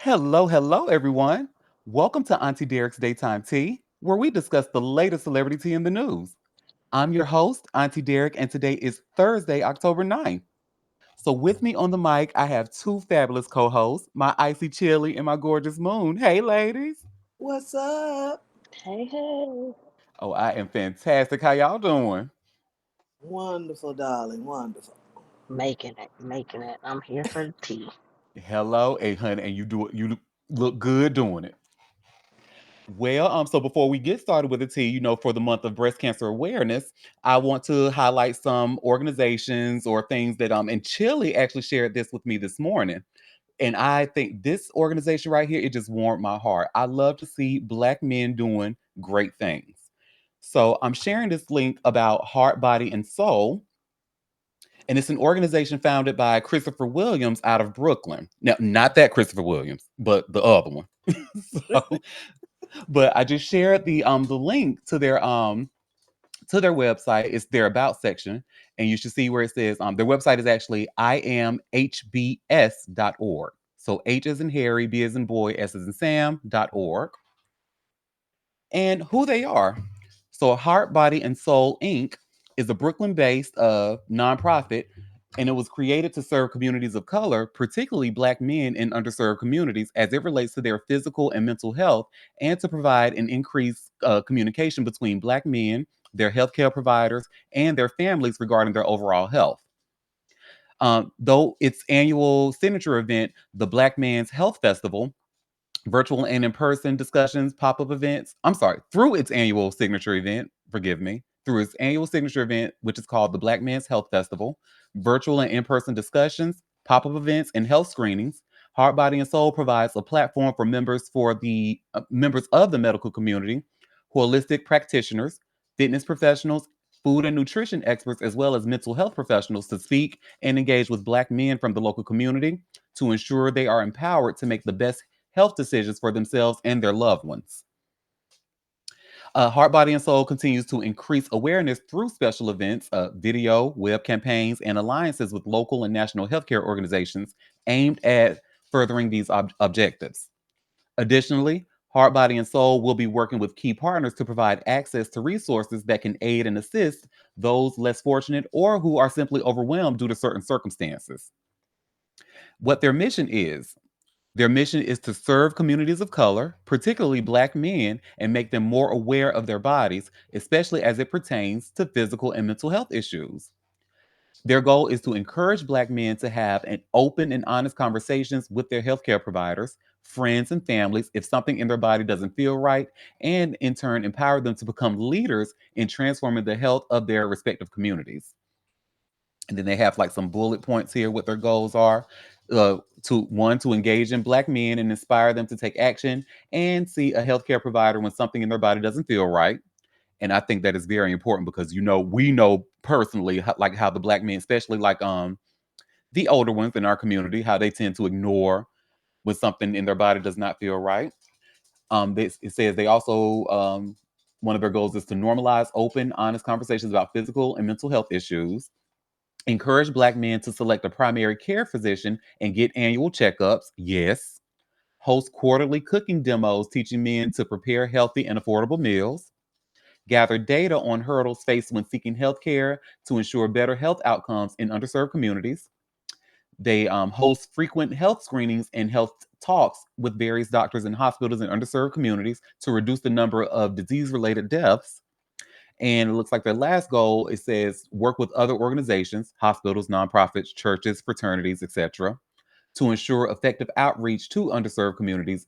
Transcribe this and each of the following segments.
Hello, hello, everyone. Welcome to Auntie Derek's Daytime Tea, where we discuss the latest celebrity tea in the news. I'm your host, Auntie Derek, and today is Thursday, October 9th. So, with me on the mic, I have two fabulous co hosts, my icy chili and my gorgeous moon. Hey, ladies. What's up? Hey, hey. Oh, I am fantastic. How y'all doing? Wonderful, darling. Wonderful. Making it. I'm here for the tea. Hello, hey, honey, and you look good doing it. Well, so before we get started with the tea, for the month of breast cancer awareness, I want to highlight some organizations or things that and Chile actually shared this with me this morning. And I think this organization right here, it just warmed my heart. I love to see Black men doing great things. So I'm sharing this link about Heart, Body, and Soul. And it's an organization founded by Christopher Williams out of Brooklyn. Now, not that Christopher Williams, but the other one. so but I just shared the link to their website. It's their about section, and you should see where it says their website is actually imhbs.org. So H is in Harry, B is in boy, S is in Sam.org. And who they are. So Heart, Body, and Soul Inc. is a Brooklyn-based nonprofit, and it was created to serve communities of color, particularly Black men in underserved communities, as it relates to their physical and mental health, and to provide an increased communication between Black men, their healthcare providers, and their families regarding their overall health. Though its annual signature event, the Black Man's Health Festival, virtual and in-person discussions, pop-up events. I'm sorry, through its annual signature event, forgive me, through its annual signature event, which is called the Black Man's Health Festival, virtual and in-person discussions, pop-up events, and health screenings. Heart, Body, and Soul provides a platform for the members of the medical community, holistic practitioners, fitness professionals, food and nutrition experts, as well as mental health professionals to speak and engage with Black men from the local community to ensure they are empowered to make the best health decisions for themselves and their loved ones. Heart, Body, and Soul continues to increase awareness through special events, video, web campaigns, and alliances with local and national healthcare organizations aimed at furthering these objectives. Additionally, Heart, Body, and Soul will be working with key partners to provide access to resources that can aid and assist those less fortunate or who are simply overwhelmed due to certain circumstances. What their mission is to serve communities of color, particularly Black men, and make them more aware of their bodies, especially as it pertains to physical and mental health issues. Their goal is to encourage Black men to have an open and honest conversations with their healthcare providers, friends, and families if something in their body doesn't feel right, and in turn empower them to become leaders in transforming the health of their respective communities. And then they have like some bullet points here what their goals are. To engage in Black men and inspire them to take action and see a healthcare provider when something in their body doesn't feel right. And I think that is very important because we know personally like how the Black men, especially like the older ones in our community, how they tend to ignore when something in their body does not feel right. It says they also one of their goals is to normalize open, honest conversations about physical and mental health issues, encourage Black men to select a primary care physician and get annual checkups. Yes. Host quarterly cooking demos teaching men to prepare healthy and affordable meals. Gather data on hurdles faced when seeking health care to ensure better health outcomes in underserved communities. They host frequent health screenings and health talks with various doctors and hospitals in underserved communities to reduce the number of disease related deaths. And it looks like their last goal, it says work with other organizations, hospitals, nonprofits, churches, fraternities, etc., to ensure effective outreach to underserved communities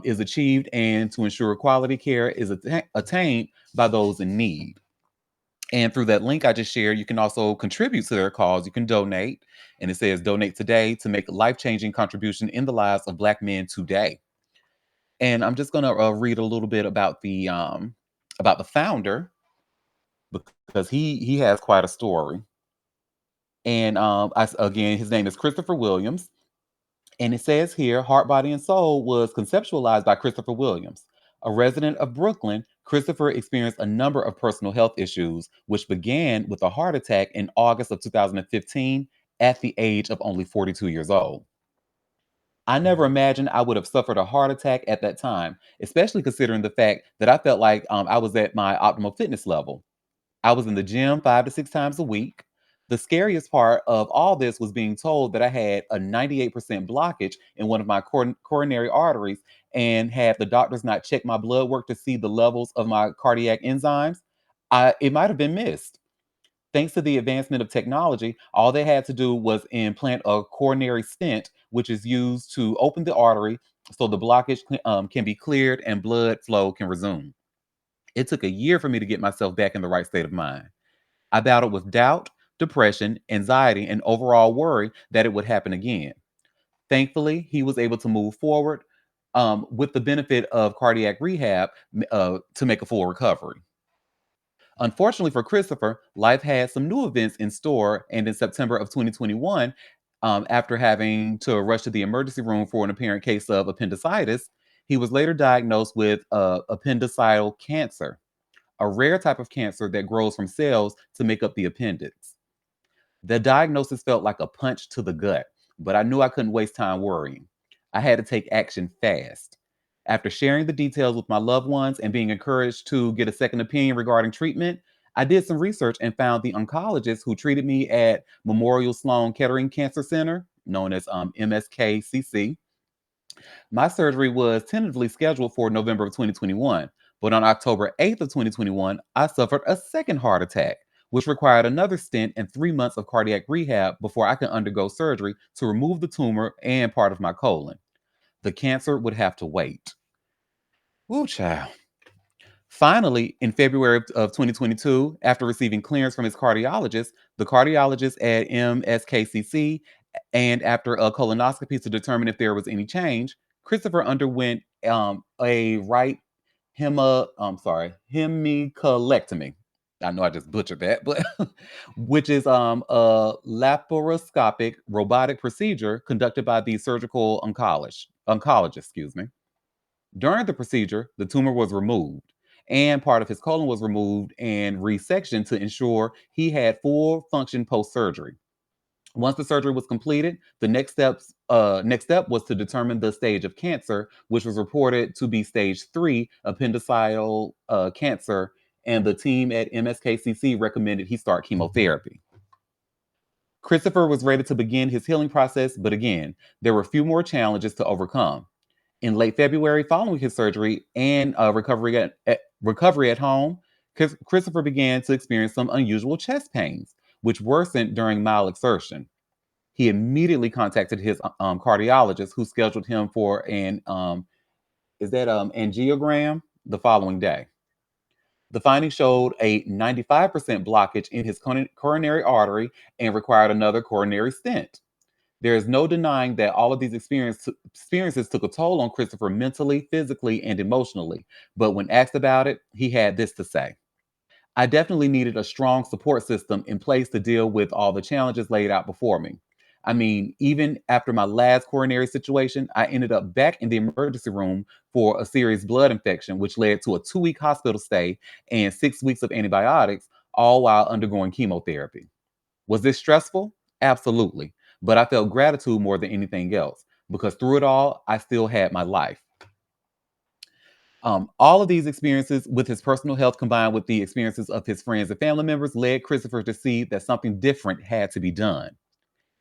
is achieved and to ensure quality care is attained by those in need. And through that link I just shared, you can also contribute to their cause. You can donate. And it says donate today to make a life changing contribution in the lives of Black men today. And I'm just going to read a little bit about the founder because he has quite a story. And again, his name is Christopher Williams. And it says here, Heart, Body, and Soul was conceptualized by Christopher Williams. A resident of Brooklyn, Christopher experienced a number of personal health issues, which began with a heart attack in August of 2015 at the age of only 42 years old. I never imagined I would have suffered a heart attack at that time, especially considering the fact that I felt like I was at my optimal fitness level. I was in the gym 5 to 6 times a week. The scariest part of all this was being told that I had a 98% blockage in one of my coronary arteries, and had the doctors not checked my blood work to see the levels of my cardiac enzymes, it might have been missed. Thanks to the advancement of technology, all they had to do was implant a coronary stent, which is used to open the artery so the blockage can be cleared and blood flow can resume. It took a year for me to get myself back in the right state of mind. I battled with doubt, depression, anxiety, and overall worry that it would happen again. Thankfully, he was able to move forward with the benefit of cardiac rehab to make a full recovery. Unfortunately for Christopher, life had some new events in store, and in September of 2021, after having to rush to the emergency room for an apparent case of appendicitis, he was later diagnosed with appendiceal cancer, a rare type of cancer that grows from cells to make up the appendix. The diagnosis felt like a punch to the gut, but I knew I couldn't waste time worrying. I had to take action fast. After sharing the details with my loved ones and being encouraged to get a second opinion regarding treatment, I did some research and found the oncologist who treated me at Memorial Sloan Kettering Cancer Center, known as MSKCC. My surgery was tentatively scheduled for November of 2021, but on October 8th of 2021, I suffered a second heart attack, which required another stent and 3 months of cardiac rehab before I could undergo surgery to remove the tumor and part of my colon. The cancer would have to wait. Woo, child. Finally, in February of 2022, after receiving clearance from his cardiologist, the cardiologist at MSKCC, and after a colonoscopy to determine if there was any change, Christopher underwent a right hemicolectomy. I know I just butchered that, but which is a laparoscopic robotic procedure conducted by the surgical oncologist, excuse me. During the procedure, the tumor was removed, and part of his colon was removed and resectioned to ensure he had full function post surgery. Once the surgery was completed, the next step was to determine the stage of cancer, which was reported to be stage 3 appendicial cancer, and the team at MSKCC recommended he start chemotherapy. Christopher was ready to begin his healing process, but again, there were a few more challenges to overcome. In late February, following his surgery and recovery at home, Christopher began to experience some unusual chest pains, which worsened during mild exertion. He immediately contacted his cardiologist, who scheduled him for an angiogram the following day. The findings showed a 95% blockage in his coronary artery and required another coronary stent. There is no denying that all of these experiences took a toll on Christopher mentally, physically, and emotionally. But when asked about it, he had this to say: I definitely needed a strong support system in place to deal with all the challenges laid out before me. I mean, even after my last coronary situation, I ended up back in the emergency room for a serious blood infection, which led to a 2 week hospital stay and 6 weeks of antibiotics, all while undergoing chemotherapy. Was this stressful? Absolutely. But I felt gratitude more than anything else, because through it all, I still had my life. All of these experiences with his personal health, combined with the experiences of his friends and family members, led Christopher to see that something different had to be done.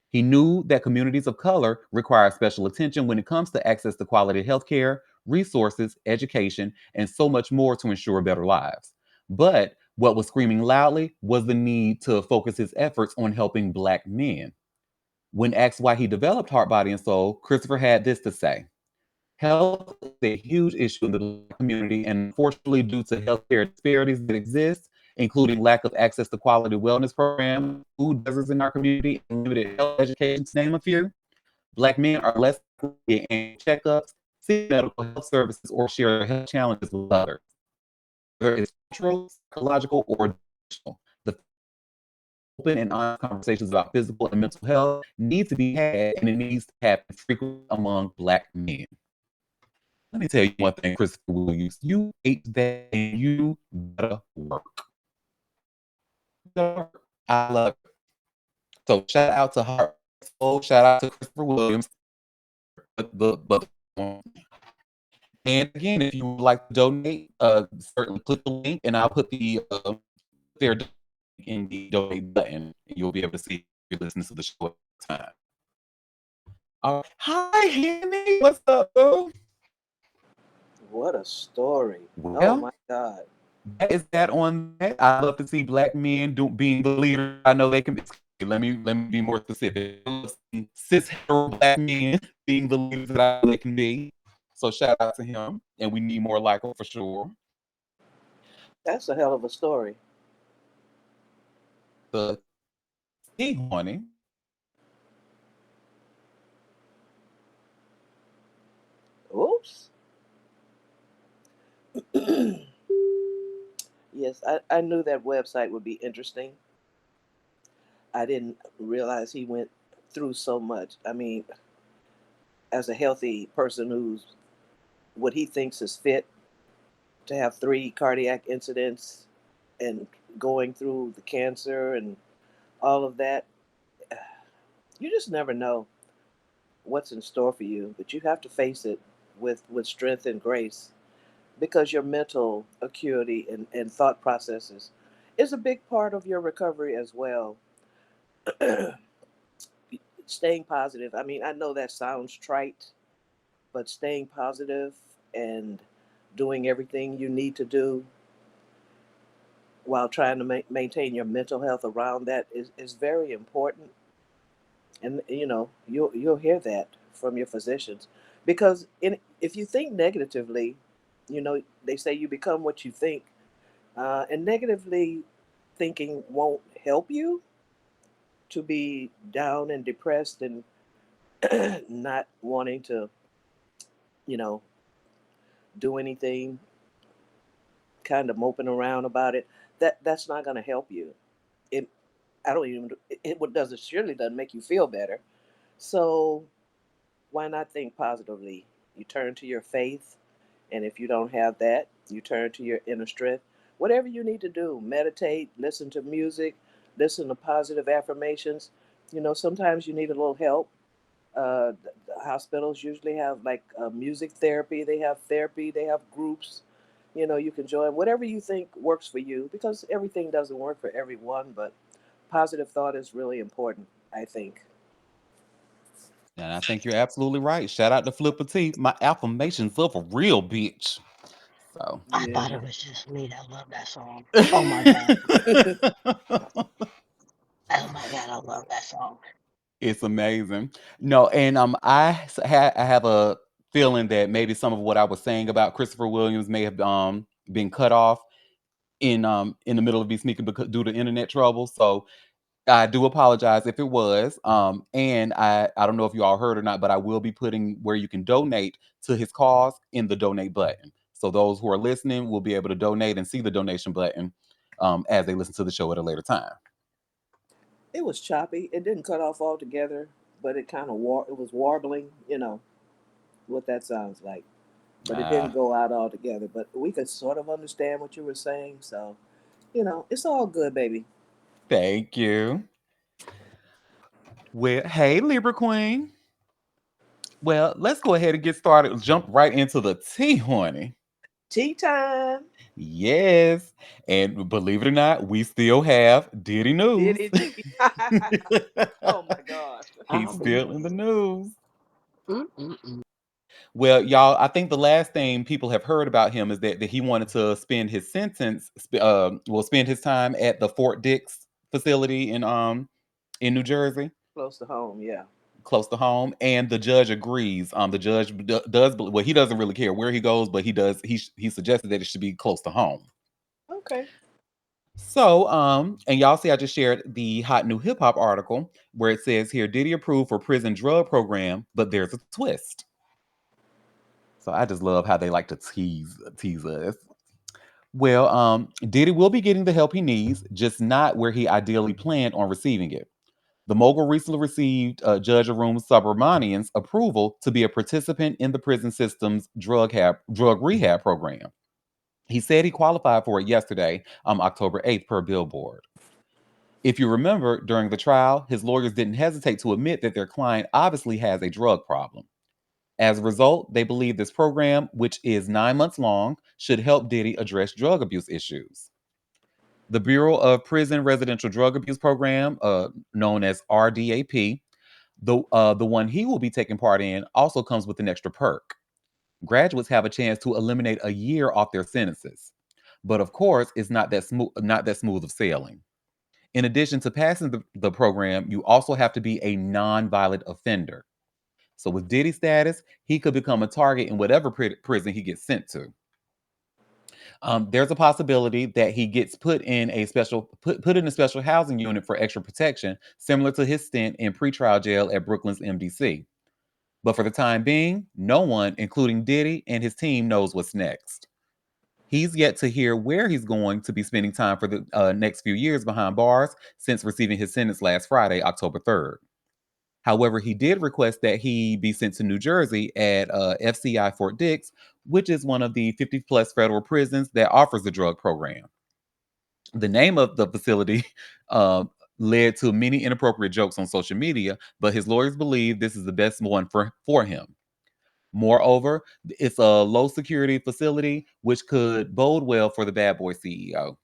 He knew that communities of color require special attention when it comes to access to quality healthcare, resources, education, and so much more to ensure better lives. But what was screaming loudly was the need to focus his efforts on helping Black men. When asked why he developed Heart, Body, and Soul, Christopher had this to say: health is a huge issue in the Black community, and unfortunately, due to healthcare disparities that exist, including lack of access to quality wellness programs, food deserts in our community, and limited health education, to name a few, Black men are less likely to get annual checkups, seek medical health services, or share their health challenges with others. Whether it's cultural, psychological, or generational, the open and honest conversations about physical and mental health need to be had, and it needs to happen frequently among Black men. Let me tell you one thing, Christopher Williams. You ate that and you better work. I love it. So shout out to Heart Soul, shout out to Christopher Williams. but and again, if you would like to donate, certainly click the link, and I'll put their in the donate button, and you'll be able to see if you're listening to the show at the time. Hi, Henny. What's up, boo? What a story. Oh Well, my God. that is that on that. I love to see black men being the leader. I know they can be. Let me be more specific. I love seeing cis hetero black men being the leaders that I know they can be. So shout out to him, and we need more like him for sure. That's a hell of a story. The sea horny. Oops. Yes, I knew that website would be interesting. I didn't realize he went through so much. I mean, as a healthy person who's what he thinks is fit to have three cardiac incidents and going through the cancer and all of that, you just never know what's in store for you, but you have to face it with strength and grace because your mental acuity and thought processes is a big part of your recovery as well. Staying positive. I mean, I know that sounds trite, but staying positive and doing everything you need to do while trying to maintain your mental health around that is very important. And you'll hear that from your physicians because if you think negatively, they say you become what you think, and negatively thinking won't help you to be down and depressed and not wanting to you know do anything, kind of moping around about it. That's not going to help you. It I don't even it what does it surely doesn't make you feel better. So why not think positively? You turn to your faith, and if you don't have that, you turn to your inner strength. Whatever you need to do, meditate, listen to music, listen to positive affirmations. Sometimes you need a little help. The hospitals usually have like music therapy, they have therapy, they have groups. You can join whatever you think works for you because everything doesn't work for everyone, but positive thought is really important, I think. And I think you're absolutely right. Shout out to Flipper T. My affirmations of a real bitch. So I Yeah. thought it was just me that loved that song. Oh my god. Oh my god, I love that song. it's amazing. No, and I have a feeling that maybe some of what I was saying about Christopher Williams may have been cut off in the middle of me speaking because due to internet trouble. So I do apologize if it was. And I don't know if you all heard or not, but I will be putting where you can donate to his cause in the donate button. So those who are listening will be able to donate and see the donation button as they listen to the show at a later time. It was choppy. It didn't cut off altogether, but it kind of it was warbling, what that sounds like. But it didn't Ah, go out altogether. But we could sort of understand what you were saying. So, it's all good, baby. thank you. Well, hey, Libra Queen. Well, let's go ahead and get started. Jump right into the tea, honey. Tea time. Yes. And believe it or not, we still have Diddy News. Diddy D. Oh my gosh. He's I'll be still in the news. mm-mm-mm. Well, y'all, I think the last thing people have heard about him is that he wanted to spend his spend his time at the Fort Dix facility in New Jersey, Close to home, yeah. close to home, and the judge agrees. The judge does well. He doesn't really care where he goes, but he does. He suggested that it should be close to home. Okay. So, and y'all see, I just shared the hot new hip hop article where it says here, Diddy approved for prison drug program, but there's a twist. So I just love how they like to tease us. Well, Diddy will be getting the help he needs, just not where he ideally planned on receiving it. The mogul recently received Judge Arun Subramanian's approval to be a participant in the prison system's drug rehab program. He said he qualified for it yesterday, October 8th, per Billboard. If you remember, during the trial, his lawyers didn't hesitate to admit that their client obviously has a drug problem. As a result, they believe this program, which is 9 months long, should help Diddy address drug abuse issues. The Bureau of Prison Residential Drug Abuse Program, known as RDAP, the one he will be taking part in, also comes with an extra perk. Graduates have a chance to eliminate a year off their sentences. But of course, it's not that smooth of sailing. In addition to passing the program, you also have to be a non-violent offender. So with Diddy status, he could become a target in whatever prison he gets sent to. There's a possibility that he gets put in a special housing unit for extra protection, similar to his stint in pretrial jail at Brooklyn's MDC. But for the time being, no one, including Diddy and his team, knows what's next. He's yet to hear where he's going to be spending time for the next few years behind bars since receiving his sentence last Friday, October 3rd. However, he did request that he be sent to New Jersey at FCI Fort Dix, which is one of the 50 plus federal prisons that offers the drug program. The name of the facility uh, led to many inappropriate jokes on social media, but his lawyers believe this is the best one for him. Moreover, it's a low security facility, which could bode well for the bad boy CEO.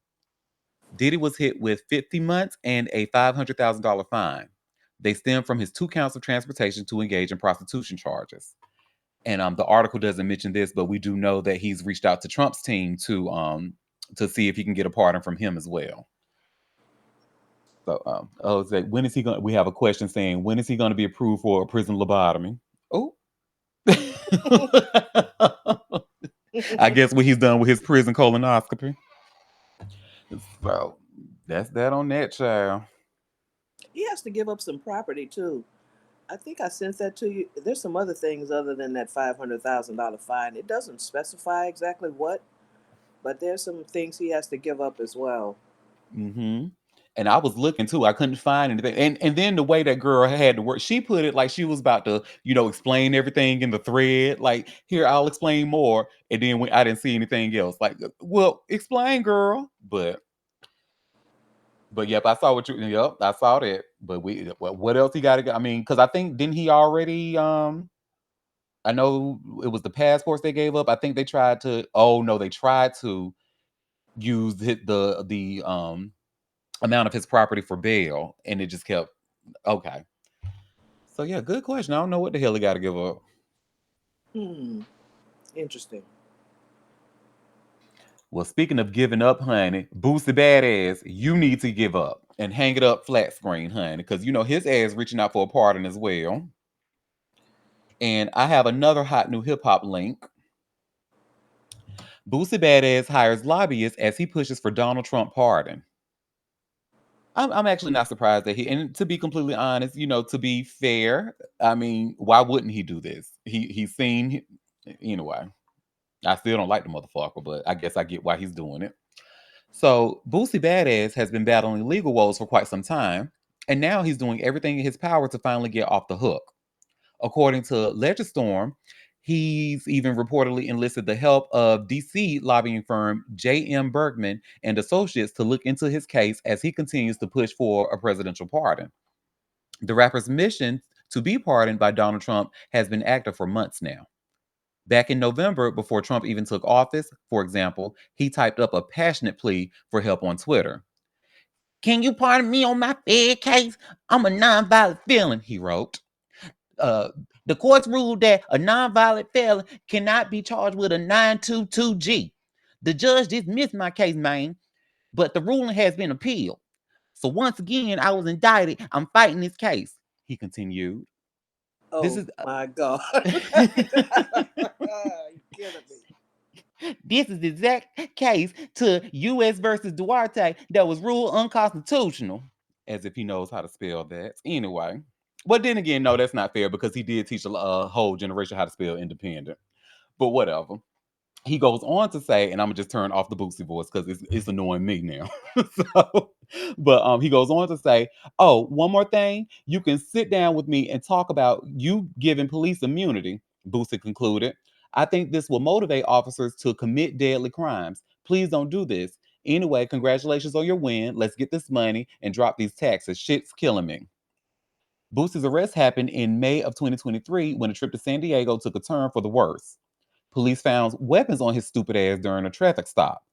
Diddy was hit with 50 months and a $500,000 fine. They stem from his 2 counts of transportation to engage in prostitution charges. And the article doesn't mention this, but we do know that he's reached out to Trump's team to see if he can get a pardon from him as well. So, when is he going? We have a question saying, when is he going to be approved for a prison lobotomy? Oh, I guess when he's done with his prison colonoscopy. So that's that on that, child. He has to give up some property too. I think I sent that to you. There's some other things other than that $500,000 fine. It doesn't specify exactly what, but there's some things he has to give up as well. Hmm. And I was looking too. I couldn't find anything. And then the way that girl had to work, she put it like she was about to, explain everything in the thread. Like, here, I'll explain more. And then when I didn't see anything else, like, well, explain, girl. But yep, I saw what you. Yep, I saw that. But what else he got to go? I mean, because I think didn't he already? I know it was the passports they gave up. I think they tried to. Oh no, they tried to use the amount of his property for bail, and it just kept. Okay, so yeah, good question. I don't know what the hell he got to give up. Hmm. Interesting. Well, speaking of giving up, honey, Boosie Badass, you need to give up and hang it up flat screen, honey, because his ass reaching out for a pardon as well. And I have another hot new hip hop link. Boosie Badass hires lobbyists as he pushes for Donald Trump pardon. I'm actually not surprised that and to be completely honest, to be fair, I mean, why wouldn't he do this? He's seen, anyway. I still don't like the motherfucker, but I guess I get why he's doing it. So Boosie Badass has been battling legal woes for quite some time, and now he's doing everything in his power to finally get off the hook. According to Legistorm, he's even reportedly enlisted the help of DC lobbying firm J.M. Bergman and Associates to look into his case as he continues to push for a presidential pardon. The rapper's mission to be pardoned by Donald Trump has been active for months now. Back in November, before Trump even took office, for example, he typed up a passionate plea for help on Twitter. "Can you pardon me on my Fed case? I'm a nonviolent felon," he wrote. Uh, the courts ruled that a nonviolent felon cannot be charged with a 922G. The judge dismissed my case, man, but the ruling has been appealed. So once again, I was indicted. I'm fighting this case, he continued. This Oh is my God. You're killing me. this is the exact case to U.S. versus Duarte that was ruled unconstitutional. As if he knows how to spell that. Anyway. But then again, no, that's not fair because he did teach a whole generation how to spell independent. But whatever. He goes on to say, and I'm gonna just turn off the Boosie voice because it's annoying me now. So, but he goes on to say, "Oh, one more thing, you can sit down with me and talk about you giving police immunity." Boosie concluded, "I think this will motivate officers to commit deadly crimes. Please don't do this. Anyway, congratulations on your win. Let's get this money and drop these taxes. Shit's killing me." Boosie's arrest happened in May of 2023 when a trip to San Diego took a turn for the worse. Police found weapons on his stupid ass during a traffic stop.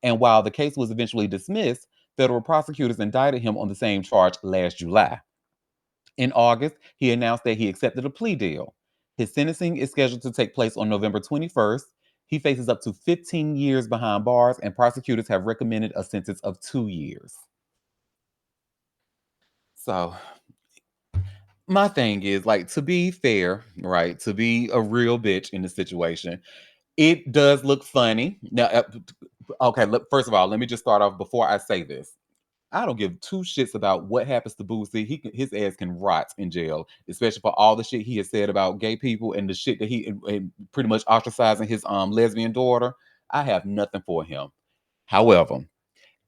And while the case was eventually dismissed, federal prosecutors indicted him on the same charge last July. In August, he announced that he accepted a plea deal. His sentencing is scheduled to take place on November 21st. He faces up to 15 years behind bars, and prosecutors have recommended a sentence of 2 years. So, my thing is like, to be fair, right? To be a real bitch in the situation, it does look funny. Now, okay, first of all, let me just start off before I say this. I don't give two shits about what happens to Boosie. His ass can rot in jail, especially for all the shit he has said about gay people and the shit that he and pretty much ostracizing his lesbian daughter. I have nothing for him. However,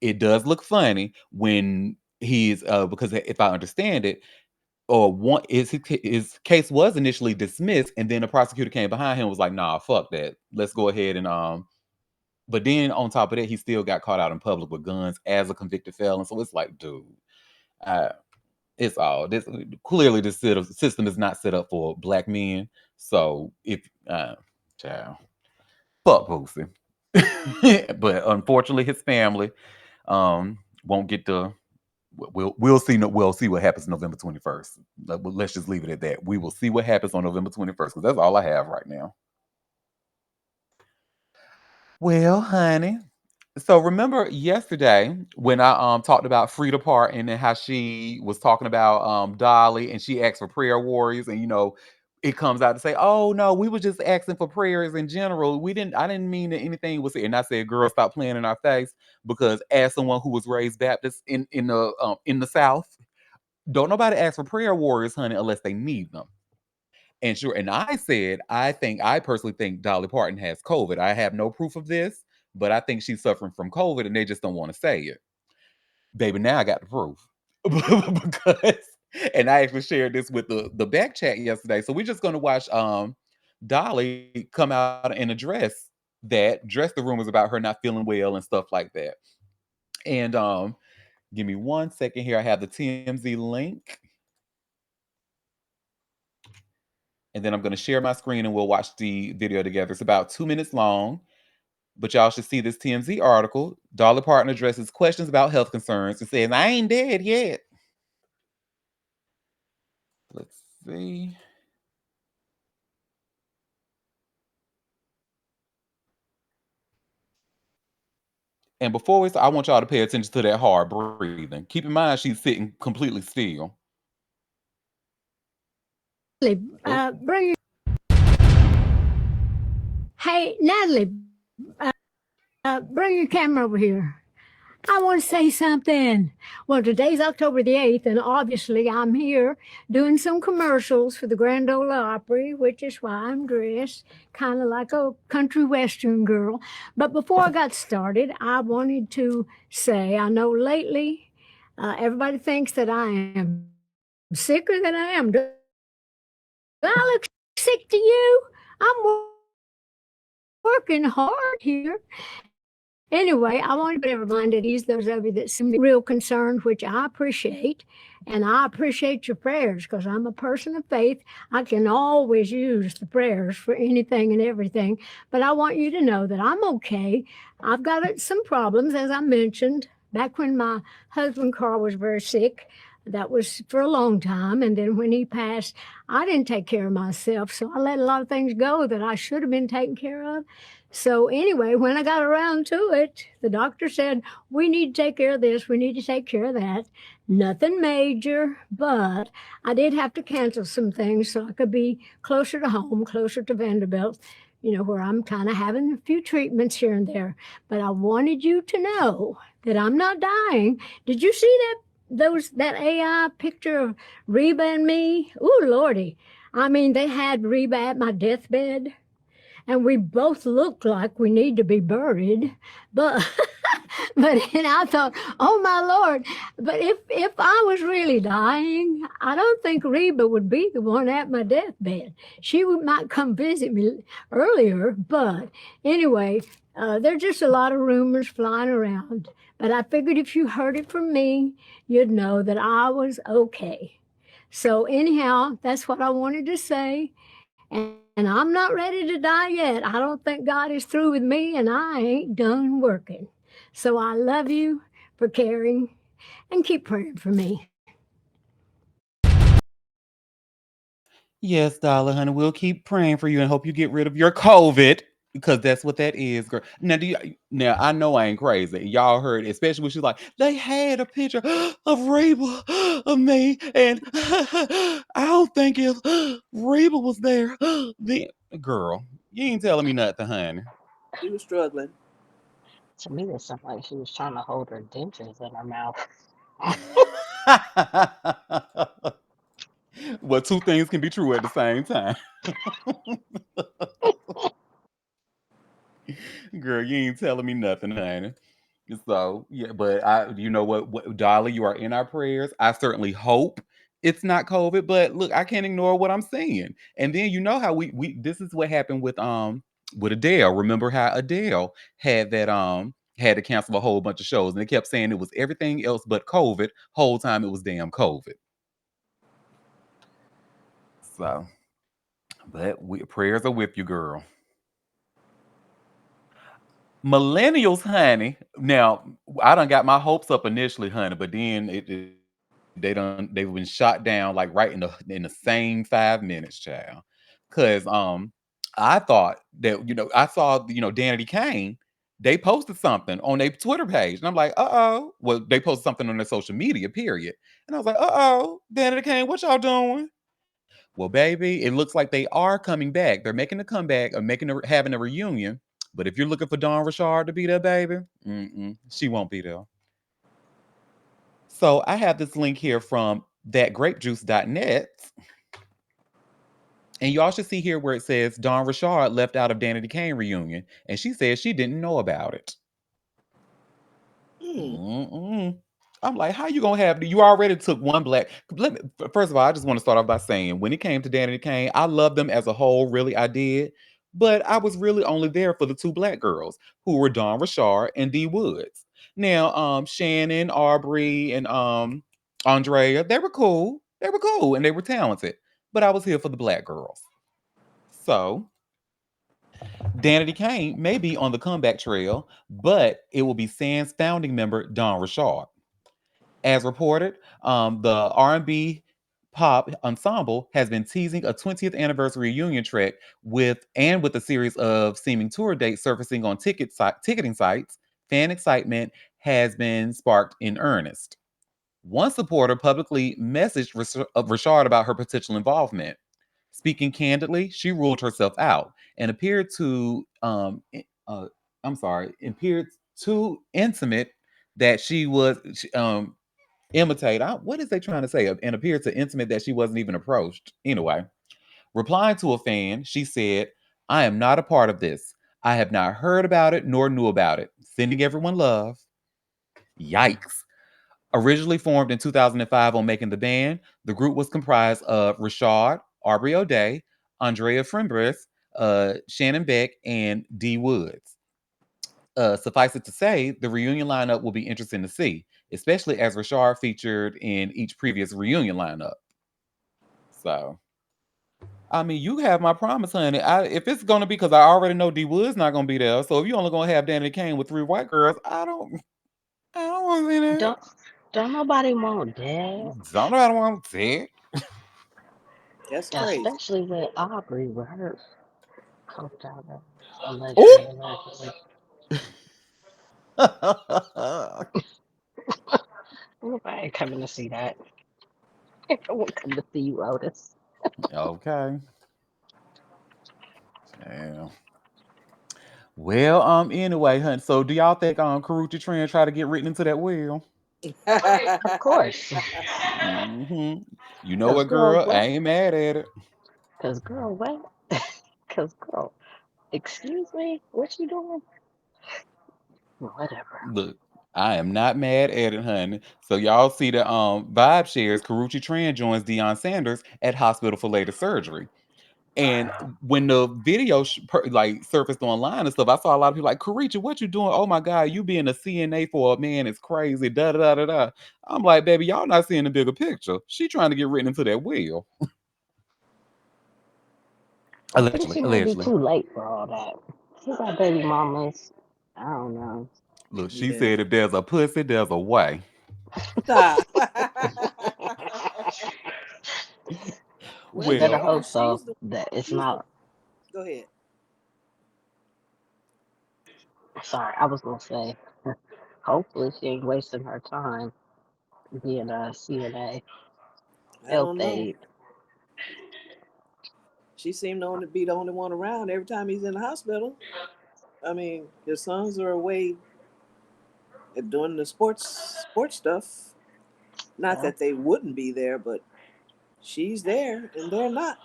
it does look funny when he's because if I understand it, or one is his case was initially dismissed, and then the prosecutor came behind him and was like, "Nah, fuck that. Let's go ahead and." But then on top of that, he still got caught out in public with guns as a convicted felon. So it's like, dude, uh, it's all this. Clearly, this system is not set up for black men. So if child, fuck Boosie. But unfortunately, his family won't get the. We'll see. We'll see what happens November 21st. Let's just leave it at that. We will see what happens on November 21st because that's all I have right now. Well, honey. So remember yesterday when I talked about Frida Part and then how she was talking about Dolly and she asked for prayer warriors and it comes out to say, "Oh no, we were just asking for prayers in general. I didn't mean that anything was." And I said, "Girl, stop playing in our face," because as someone who was raised Baptist in the South, don't nobody ask for prayer warriors, honey, unless they need them. And sure, and I said, I personally think Dolly Parton has COVID. I have no proof of this, but I think she's suffering from COVID and they just don't want to say it. Baby, now I got the proof. Because and I actually shared this with the back chat yesterday. So we're just gonna watch Dolly come out and address the rumors about her not feeling well and stuff like that. And give me 1 second here. I have the TMZ link. And then I'm going to share my screen and we'll watch the video together. It's about 2 minutes long, but y'all should see this TMZ article. Dolly Parton addresses questions about health concerns and says, "I ain't dead yet." Let's see. And before we start, I want y'all to pay attention to that hard breathing. Keep in mind, she's sitting completely still. Bring. Hey, Natalie, bring your camera over here. I want to say something. Well, today's October the 8th, and obviously I'm here doing some commercials for the Grand Ole Opry, which is why I'm dressed kind of like a country western girl. But before I got started, I wanted to say, I know lately everybody thinks that I am sicker than I am. Do I look sick to you? I'm working hard here. Anyway, I want to be reminded these those of you that seem real concerned, which I appreciate, and I appreciate your prayers because I'm a person of faith. I can always use the prayers for anything and everything, but I want you to know that I'm okay. I've got some problems, as I mentioned, back when my husband Carl was very sick. That was for a long time, and then when he passed, I didn't take care of myself, so I let a lot of things go that I should have been taken care of. So anyway, when I got around to it, the doctor said, we need to take care of this, we need to take care of that. Nothing major, but I did have to cancel some things so I could be closer to home, closer to Vanderbilt, where I'm kind of having a few treatments here and there. But I wanted you to know that I'm not dying. Did you see that AI picture of Reba and me? Ooh, Lordy. I mean, they had Reba at my deathbed. And we both look like we need to be buried, but and I thought, oh my Lord! But if I was really dying, I don't think Reba would be the one at my deathbed. She might come visit me earlier, but anyway, there's just a lot of rumors flying around. But I figured if you heard it from me, you'd know that I was okay. So, anyhow, that's what I wanted to say. And I'm not ready to die yet. I don't think God is through with me, and I ain't done working. So, I love you for caring and keep praying for me. Yes, darling, honey. We'll keep praying for you and hope you get rid of your COVID because that's what that is, girl. Now, now I know I ain't crazy. Y'all heard, especially when she's like, they had a picture of Reba of me, and I don't think if Reba was there, then girl, you ain't telling me nothing, honey. She was struggling. To me, it sounded like she was trying to hold her dentures in her mouth. Well, two things can be true at the same time. Girl, you ain't telling me nothing, honey. So yeah, but you know what, Dolly, you are in our prayers. I certainly hope it's not COVID, but look, I can't ignore what I'm seeing. And then you know how we this is what happened with Adele. Remember how Adele had to cancel a whole bunch of shows, and they kept saying it was everything else but COVID. Whole time it was damn COVID. So, but prayers are with you, girl. Millennials, honey. Now, I done got my hopes up initially, honey, but then they've been shot down like right in the same 5 minutes, child. Cause I thought that I saw Danity Kane. They posted something on their Twitter page, and I'm like, oh. Well, they posted something on their social media, period. And I was like, oh, Danity Kane, what y'all doing? Well, baby, it looks like they are coming back. They're making a comeback or having a reunion. But if you're looking for Dawn Richard to be there, baby, she won't be there. So I have this link here from thatgrapejuice.net. And y'all should see here where it says Dawn Richard left out of Danny Kane reunion. And she says she didn't know about it. Hmm. Mm-mm. I'm like, how you gonna have? You already took one black. First of all, I just want to start off by saying, when it came to Danny Kane, I loved them as a whole. Really, I did. But I was really only there for the two black girls who were Dawn Richard and Dee Woods. Now, Shannon, Aubrey, and Andrea, they were cool. They were cool and they were talented. But I was here for the black girls. So Danity Kane may be on the comeback trail, but it will be Sans founding member Don Richard. As reported, the R&B pop ensemble has been teasing a 20th anniversary reunion track with a series of seeming tour dates surfacing on ticketing sites. Fan excitement has been sparked in earnest. One supporter publicly messaged Richard about her potential involvement. Speaking candidly, she ruled herself out and appeared too intimate that she was imitate. What is they trying to say? And appeared to intimate that she wasn't even approached. Anyway, replying to a fan, she said, "I am not a part of this. I have not heard about it nor knew about it. Sending everyone love." Yikes. Originally formed in 2005 on Making the Band, the group was comprised of Rashad, Aubrey O'Day, Andrea Frimbres, Shannon Beck, and Dee Woods. Suffice it to say, the reunion lineup will be interesting to see, especially as Rashard featured in each previous reunion lineup. So, I mean, you have my promise, honey. If it's gonna be, because I already know D Wood's not gonna be there. So if you only gonna have Danny Kane with three white girls, I don't want to see that. Don't don't nobody want that. Don't know how to want to see That's crazy. Especially with Aubrey with her coked out it. allegedly. Oh. Nobody ain't coming to see that. I won't come to see you, Otis. Okay. Yeah. Well, anyway, hun. So do y'all think Karuchi Trend try to get written into that will? Of course. hmm You know Cause what, girl, girl? I what? ain't mad at it. Cause girl, what? Cause girl, excuse me, what you doing? Whatever. Look, I am not mad at it, honey. So y'all see the vibe shares. Karuchi Tran joins Deion Sanders at hospital for later surgery. And when the video like surfaced online and stuff, I saw a lot of people like, Karicha, what you doing? Oh my God, you being a CNA for a man is crazy. Da da da da da. I'm like, baby, y'all not seeing the bigger picture. She trying to get written into that will. But Allegedly, she might be allegedly. too late for all that. She got baby mamas. I don't know. Look, she Yeah. said if there's a pussy, there's a way. Stop. Well, You better Well, yeah, hope so. she's the That it's she's the. not. Go ahead. Sorry, I was gonna say. Hopefully, she ain't wasting her time being a CNA I health don't know. aide. She seemed to only be the only one around every time he's in the hospital. I mean, his sons are away at doing the sports stuff. Not Yeah. that they wouldn't be there, but she's there and they're not.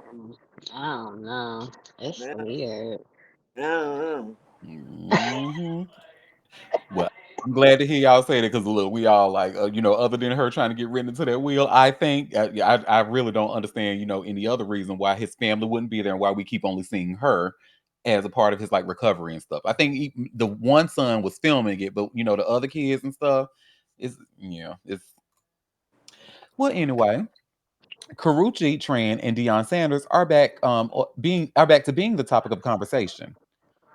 Um, I don't know. It's I, weird. I don't know. hmm well, I'm glad to hear y'all say that because look, we all like, other than her trying to get written into that wheel, I think yeah, I really don't understand, any other reason why his family wouldn't be there and why we keep only seeing her as a part of his like recovery and stuff. I think the one son was filming it, but the other kids and stuff is, it's well anyway. Karuchi Tran and Deion Sanders are back to being the topic of conversation.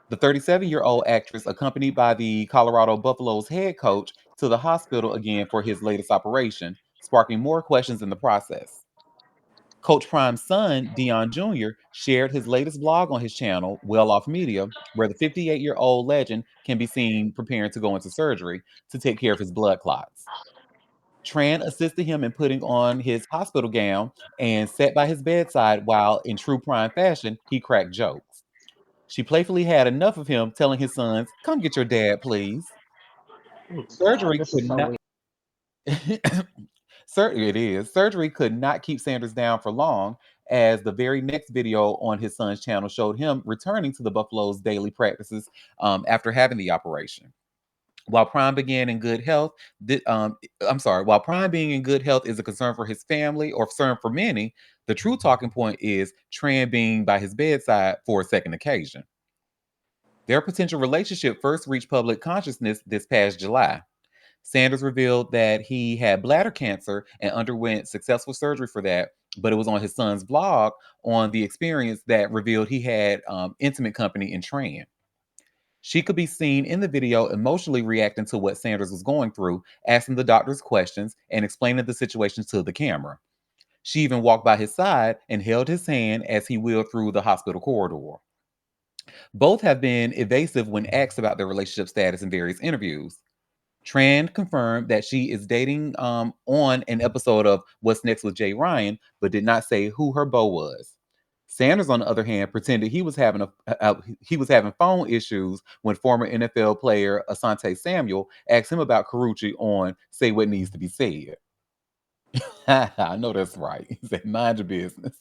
The 37-year-old actress, accompanied by the Colorado Buffaloes head coach, to the hospital again for his latest operation, sparking more questions in the process. Coach Prime's son, Dion Jr., shared his latest blog on his channel, Well Off Media, where the 58-year-old legend can be seen preparing to go into surgery to take care of his blood clots. Tran assisted him in putting on his hospital gown and sat by his bedside while, in true Prime fashion, he cracked jokes. She playfully had enough of him telling his sons, "Come get your dad, please." Oh my God, Surgery this is could so not weird. It is. Surgery could not keep Sanders down for long, as the very next video on his son's channel showed him returning to the Buffalo's daily practices after having the operation. While Prime began in good health, while Prime being in good health is a concern for his family or concern for many, the true talking point is Tran being by his bedside for a second occasion. Their potential relationship first reached public consciousness this past July. Sanders revealed that he had bladder cancer and underwent successful surgery for that, but it was on his son's blog on the experience that revealed he had intimate company in Tran. She could be seen in the video emotionally reacting to what Sanders was going through, asking the doctors questions, and explaining the situation to the camera. She even walked by his side and held his hand as he wheeled through the hospital corridor. Both have been evasive when asked about their relationship status in various interviews. Tran confirmed that she is dating on an episode of What's Next with Jay Ryan, but did not say who her beau was. Sanders, on the other hand, pretended he was having phone issues when former NFL player Asante Samuel asked him about Carucci on "Say What Needs to Be Said." I know that's right. He said, "Mind your business."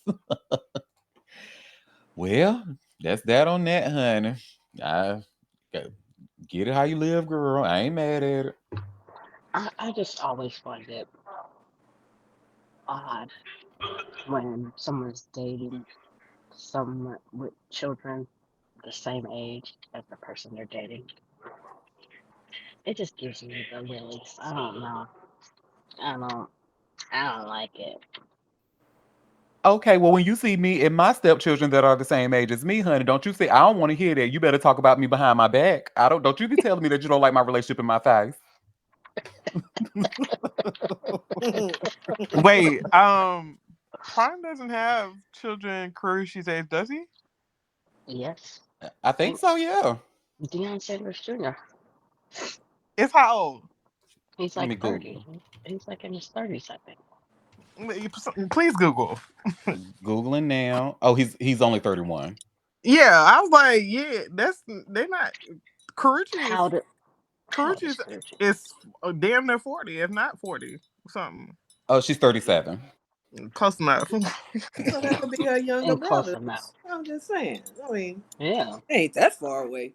Well, that's that on that, honey. I get it how you live, girl. I ain't mad at it. I just always find it odd when someone's dating someone with children the same age as the person they're dating. It just gives me the willies. I don't know. I don't. I don't like it. Okay, well, when you see me and my stepchildren that are the same age as me, honey, don't you say I don't want to hear that. You better talk about me behind my back. Don't you be telling me that you don't like my relationship in my face. Wait, Prime doesn't have children Karushi's age, does he? Yes. I I think think so, yeah. Deion Sanders Jr. It's how old? He's Let me like 30. Google. He's like in his 30s, I think. Please Google. Googling now. Oh, he's only 31. Yeah, I was like, yeah, they're not. Karuchi is How did how Karuchi old is Gucci? is damn near 40, if not 40, something Oh, she's 37. close enough. So that could be her younger And close enough. brothers. I'm just saying. I mean, Yeah. ain't that far away.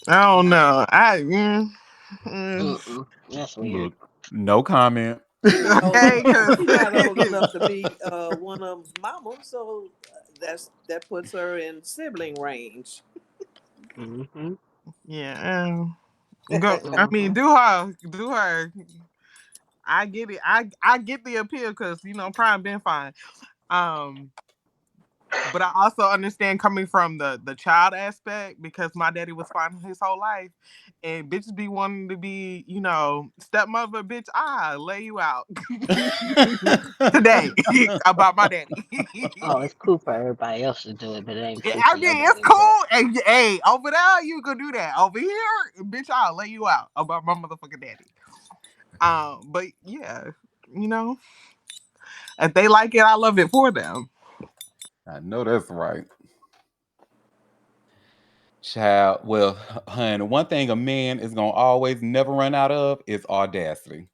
I don't know. Mm, Mm-mm. That's weird. Look, no comment. Well, Okay, because she's not old enough to be one of them's mama, so that puts her in sibling range. Mm-hmm. yeah, go. I mean, Mm-hmm. do her. I get it. I get the appeal because Prime been fine. Um, but I also understand coming from the child aspect because my daddy was fine his whole life, and bitches be wanting to be stepmother. Bitch, I lay you out today about my daddy. Oh, it's cool for everybody else to do it, but it ain't cool I for your mean, it's daddy to do it. cool. And hey, over there you can do that. Over here, bitch, I'll lay you out about my motherfucking daddy. But yeah, you know, if they like it, I love it for them. I know that's right. Child, well, honey, one thing a man is gonna always never run out of is audacity.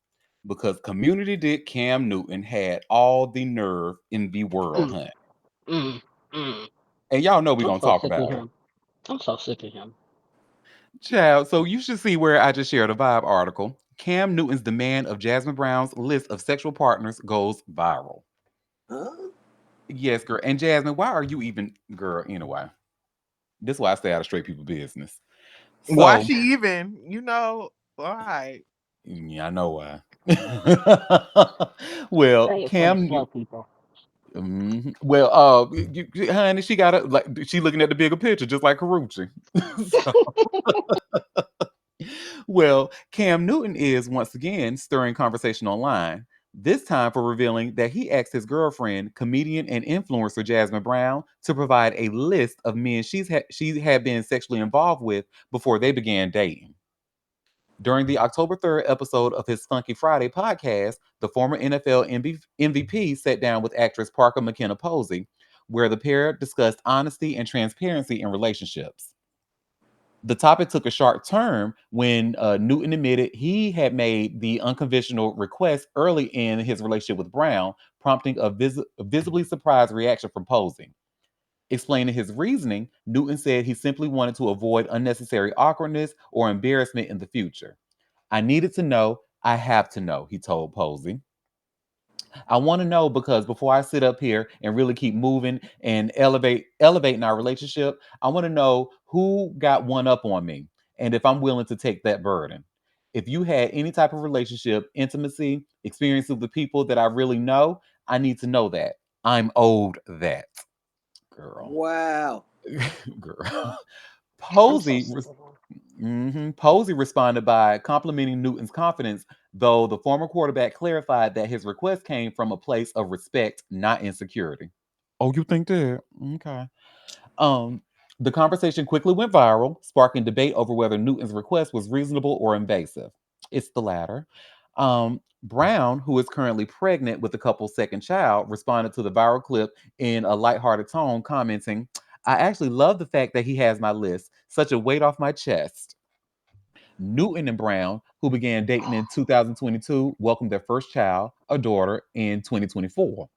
Because Community did Cam Newton had all the nerve in the world, Mm, honey. mm, mm. And y'all know we're I'm gonna so talk sick of about it. him. I'm so sick of him. Child, so you should see where I just shared a Vibe article. Cam Newton's demand of Jasmine Brown's list of sexual partners goes viral. Huh? Yes, girl. And Jasmine, why are you even, girl, anyway? This is why I stay out of straight people business. Why So, she even? All right. yeah, I know why. Well, Say it for the Cam, slow people. well, honey, she got like she looking at the bigger picture, just like Karuchi. So, well, Cam Newton is once again stirring conversation online. This time for revealing that he asked his girlfriend, comedian and influencer Jasmine Brown, to provide a list of men she had been sexually involved with before they began dating. During the October 3rd episode of his Funky Friday podcast, the former NFL MVP sat down with actress Parker McKenna Posey, where the pair discussed honesty and transparency in relationships. The topic took a sharp turn when Newton admitted he had made the unconventional request early in his relationship with Brown, prompting a visibly surprised reaction from Posey. Explaining his reasoning, Newton said he simply wanted to avoid unnecessary awkwardness or embarrassment in the future. I needed to know. I have to know, he told Posey. I want to know because before I sit up here and really keep moving and elevating our relationship, I want to know who got one up on me and if I'm willing to take that burden. If you had any type of relationship, intimacy, experiences with people that I really know, I need to know that. I'm owed that, girl. Wow. Girl. I'm so Posey sick of him. Posey responded by complimenting Newton's confidence, though the former quarterback clarified that his request came from a place of respect, not insecurity. Oh, you think that? Okay. Um, the conversation quickly went viral, sparking debate over whether Newton's request was reasonable or invasive. It's the latter. Brown, who is currently pregnant with the couple's second child, responded to the viral clip in a lighthearted tone, commenting, I actually love the fact that he has my list. Such a weight off my chest. Newton and Brown, who began dating in 2022, welcomed their first child, a daughter, in 2024.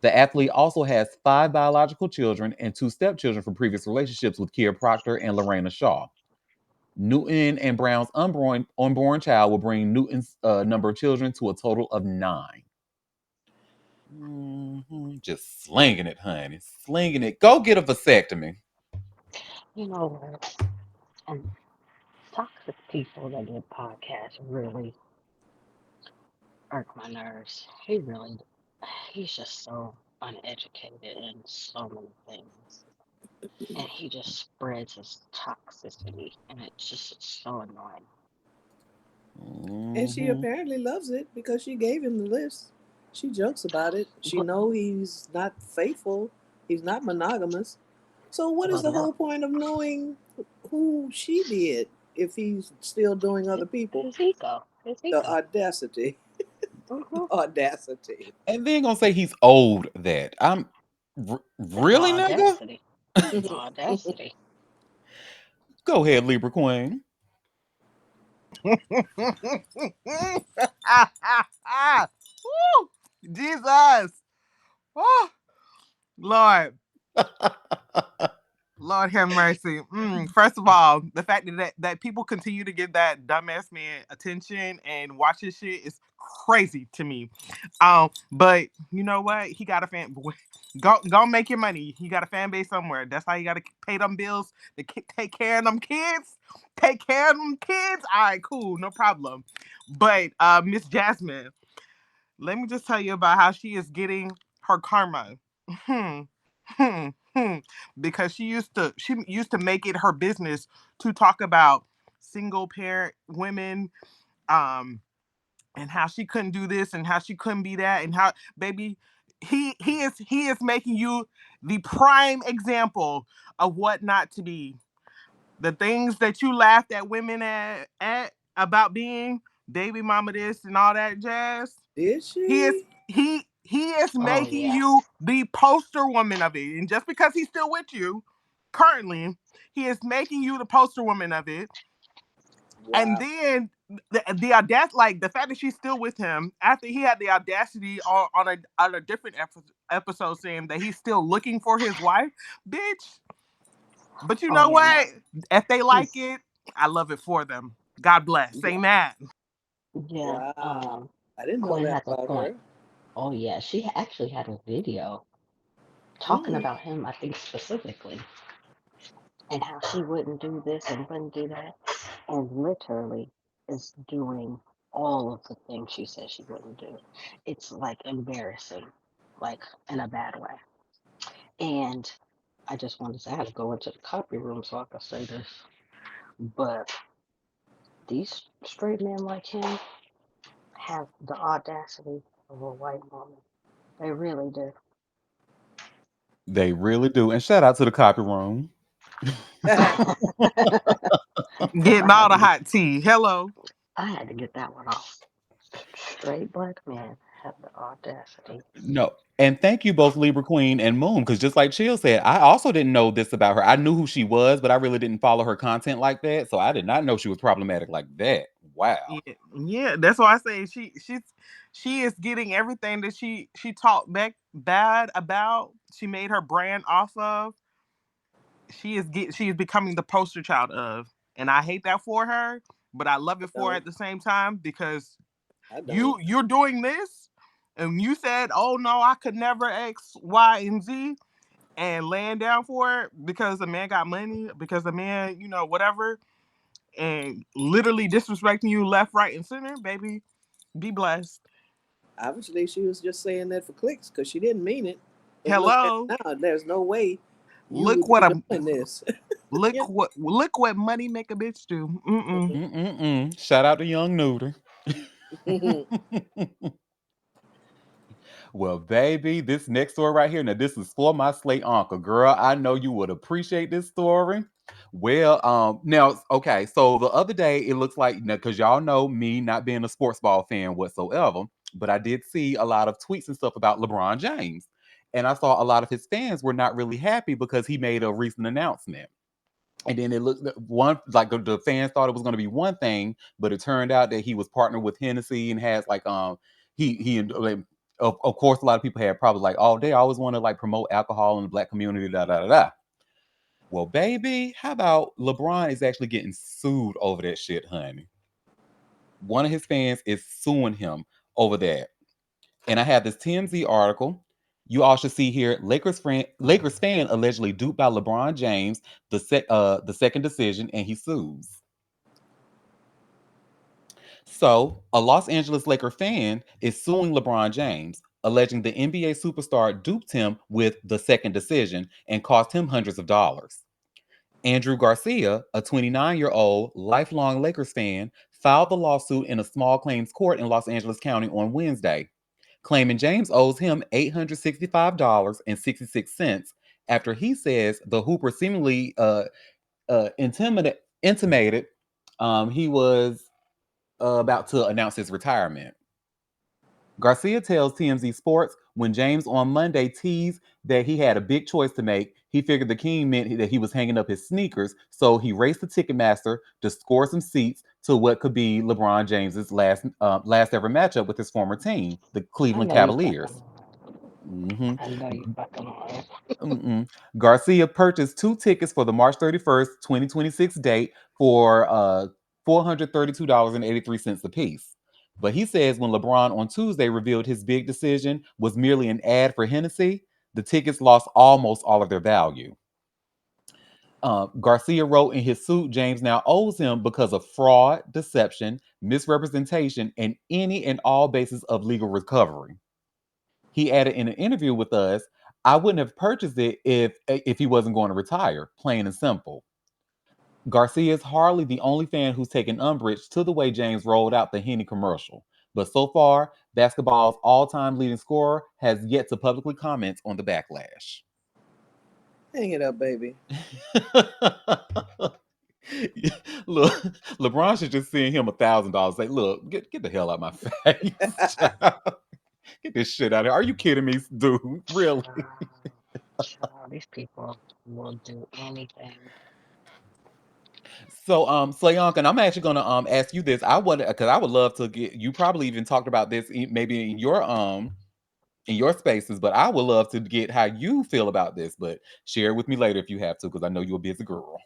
The athlete also has five biological children and two stepchildren from previous relationships with Kiera Proctor and Lorena Shaw. Newton and Brown's unborn child will bring Newton's number of children to a total of nine. Just slinging it, honey. Slinging it. Go get a vasectomy. You know what? And toxic people that do podcasts really irk my nerves. He's just so uneducated in so many things. And he just spreads his toxicity, and it's just so annoying. And she Hmm. apparently loves it because she gave him the list. She jokes about it. She But, know he's not faithful. He's not monogamous. So what is well, the no, whole point of knowing who she did if he's still doing other people? his ego, his The ego. audacity. Mm-hmm. Audacity. And then gonna say he's owed that. That's the Really, nigga? audacity. The audacity. Go ahead, Libra Queen. Woo! Jesus. Oh, Lord. Lord have mercy. First of all, the fact that people continue to give that dumbass man attention and watch his shit is crazy to me. But you know what? He got a fan. Go make your money. He got a fan base somewhere. That's how you got to pay them bills. Take care of them kids. Take care of them kids. All right, cool, no problem. But Miss Jasmine, let me just tell you about how she is getting her karma. Hmm. Hmm. Hmm. Because she used to make it her business to talk about single parent women, um, and how she couldn't do this and how she couldn't be that, and how, baby, he is making you the prime example of what not to be. The things that you laughed at women at about being baby mama this and all that jazz. Did He is she? he is Oh making yeah. you the poster woman of it. And just because he's still with you currently, he is making you the poster woman of it. And Wow. then the audacity, like the fact that she's still with him after he had the audacity on a different episode saying that he's still looking for his wife, bitch. But you Oh know yeah. No. what? If they like He's it, I love it for them. God bless. yeah. Amen. Yeah. Wow. I didn't know Quinn that has a about point. her. Oh yeah. She actually had a video talking Mm. about him. I think specifically, and how she wouldn't do this and wouldn't do that, and literally is doing all of the things she said she wouldn't do. It's like embarrassing, like in a bad way. And I just wanted to say I had to go into the copy room so I could say this. But these straight men like him have the audacity of a white woman. They really do. They really do. And shout out to the copy room. Because Getting all the hot tea. Hello. I had to get that one off. Straight black men have the audacity. No. And thank you both Libra Queen and Moon, because just like Chill said, I also didn't know this about her. I knew who she was, but I really didn't follow her content like that. So I did not know she was problematic like that. Wow. Yeah, yeah, that's why I say she is getting everything that she talked back bad about. She made her brand off of. She is becoming the poster child of, and I hate that for her, but I love I it for her don't. at the same time because I don't. you're doing this, and you said, "Oh no, I could never X, Y, and Z," and laying down for it because the man got money, because the man, whatever, and literally disrespecting you left, right, and center, baby. Be blessed. Obviously, she was just saying that for clicks because she didn't mean it. But look at Hello. now. There's no way you Look would what be a doing this. You look what money make a bitch do. Mm-mm. Mm-mm-mm. Shout out to Young Neuter. know? Well, baby, this next story right here. Now, this is for my slate uncle, girl. I know you would appreciate this story. Well, now, okay. So the other day, it looks like because y'all know me not being a sports ball fan whatsoever, but I did see a lot of tweets and stuff about LeBron James, and I saw a lot of his fans were not really happy because he made a recent announcement. And then it looked one like the fans thought it was going to be one thing, but it turned out that he was partnered with Hennessy and has like like, of course a lot of people had problems like, oh, they always want to like promote alcohol in the black community, da da da da. Well, baby, how about LeBron is actually getting sued over that shit, honey? One of his fans is suing him over that. And I have this TMZ article. You all should see here. Lakers fan allegedly duped by LeBron James. The second decision, and he sues. So a Los Angeles Laker fan is suing LeBron James, alleging the NBA superstar duped him with the second decision and cost him hundreds of dollars. Andrew Garcia, a 29-year-old lifelong Lakers fan, filed the lawsuit in a small claims court in Los Angeles County on Wednesday, claiming James owes him $865.66 after he says the Hooper seemingly intimated he was about to announce his retirement. Garcia tells TMZ Sports when James on Monday teased that he had a big choice to make, he figured the king meant that he was hanging up his sneakers, so he raced the Ticketmaster to score some seats to what could be LeBron James's last ever matchup with his former team, the I Cleveland know you fucking Cavaliers. lying. Mhm. I know you fucking lying. Mm-mm. Garcia purchased two tickets for the March 31st, 2026 date for $432.83 apiece. But he says when LeBron on Tuesday revealed his big decision was merely an ad for Hennessy, the tickets lost almost all of their value. Garcia wrote in his suit James now owes him because of fraud, deception, misrepresentation, and any and all basis of legal recovery. He added in an interview with us, I wouldn't have purchased it if he wasn't going to retire, plain and simple. Garcia is hardly the only fan who's taken umbrage to the way James rolled out the Henny commercial. But so far, basketball's all time leading scorer has yet to publicly comment on the backlash. Hang it up, baby. Look, LeBron should just send him $1,000. Say, look, get the hell out of my face. Child. Get this shit out of here. Are you kidding me, dude? Really? Child, these people will do anything. So, Slayanka, and I'm actually gonna ask you this. I would because I would love to get you probably even talked about this maybe in your spaces, but I would love to get how you feel about this. But share it with me later if you have to, because I know you're a busy girl.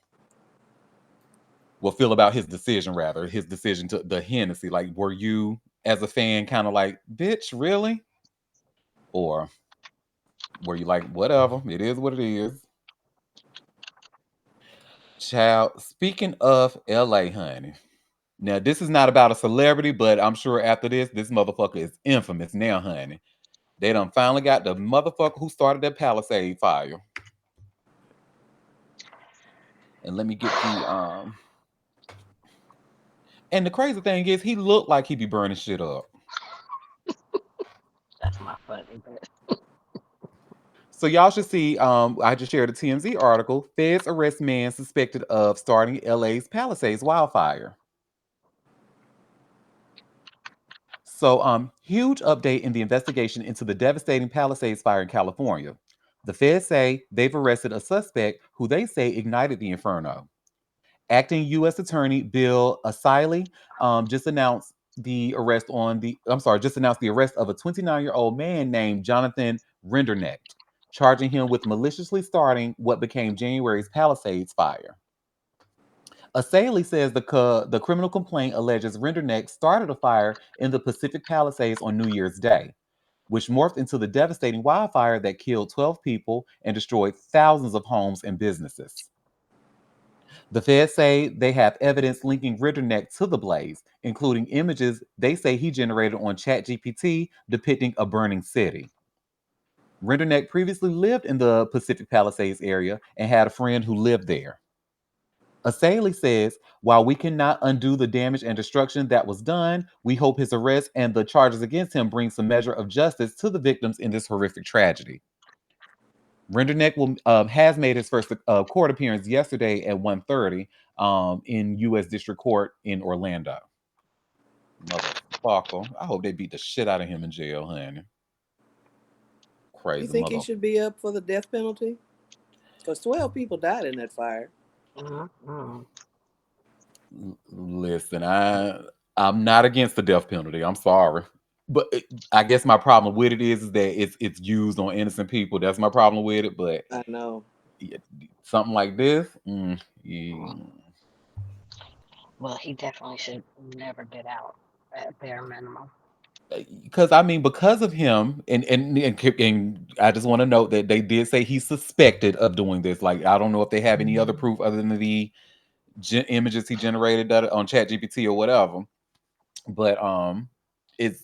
Well, feel about his decision rather, his decision to the Hennessy. Like, were you as a fan kind of like, bitch, really? Or were you like, whatever, it is what it is? Child, speaking of LA, honey. Now, this is not about a celebrity, but I'm sure after this motherfucker is infamous now, honey. They done finally got the motherfucker who started that Palisade fire. And let me get the. And the crazy thing is, he looked like he be burning shit up. That's my funny bit. So y'all should see. I just shared a TMZ article. Feds arrest man suspected of starting LA's Palisades wildfire. So, huge update in the investigation into the devastating Palisades fire in California. The feds say they've arrested a suspect who they say ignited the inferno. Acting U.S. Attorney Bill Asiley just announced the arrest on the. I'm sorry, just announced the arrest of a 29-year-old man named Jonathan Rendernecht, charging him with maliciously starting what became January's Palisades fire. Asaley says the criminal complaint alleges Renderneck started a fire in the Pacific Palisades on New Year's Day, which morphed into the devastating wildfire that killed 12 people and destroyed thousands of homes and businesses. The feds say they have evidence linking Renderneck to the blaze, including images they say he generated on ChatGPT depicting a burning city. Renderneck previously lived in the Pacific Palisades area and had a friend who lived there. Asaley says, while we cannot undo the damage and destruction that was done, we hope his arrest and the charges against him bring some measure of justice to the victims in this horrific tragedy. Has made his first court appearance yesterday at 1:30 in U.S. District Court in Orlando. Motherfucker. I hope they beat the shit out of him in jail, honey. You Crazy think he mother. should be up for the death penalty? Because 12 people died in that fire. Mm-hmm. Listen, I'm not against the death penalty. I'm sorry, but I guess my problem with it is that it's used on innocent people. That's my problem with it. But I know. something like this, yeah. Well, he definitely should never get out at bare minimum. Because I mean, because of him, and I just want to note that they did say he's suspected of doing this. Like, I don't know if they have any other proof other than the images he generated that on ChatGPT or whatever. But it's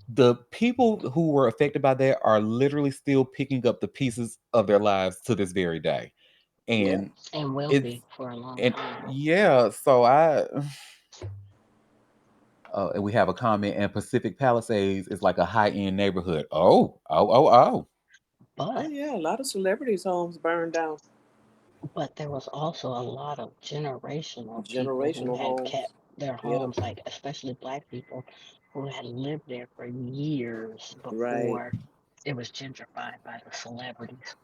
the people who were affected by that are literally still picking up the pieces of their lives to this very day, Yeah. and And will it's be for a long and time. yeah. So I and we have a comment. And Pacific Palisades is like a high end neighborhood. Oh. Oh, But yeah. A lot of celebrities' homes burned down. there was also a lot of generational people who Generational had homes. kept their Yep. homes, like especially black people who had lived there for years Right. before it was gentrified by the celebrities.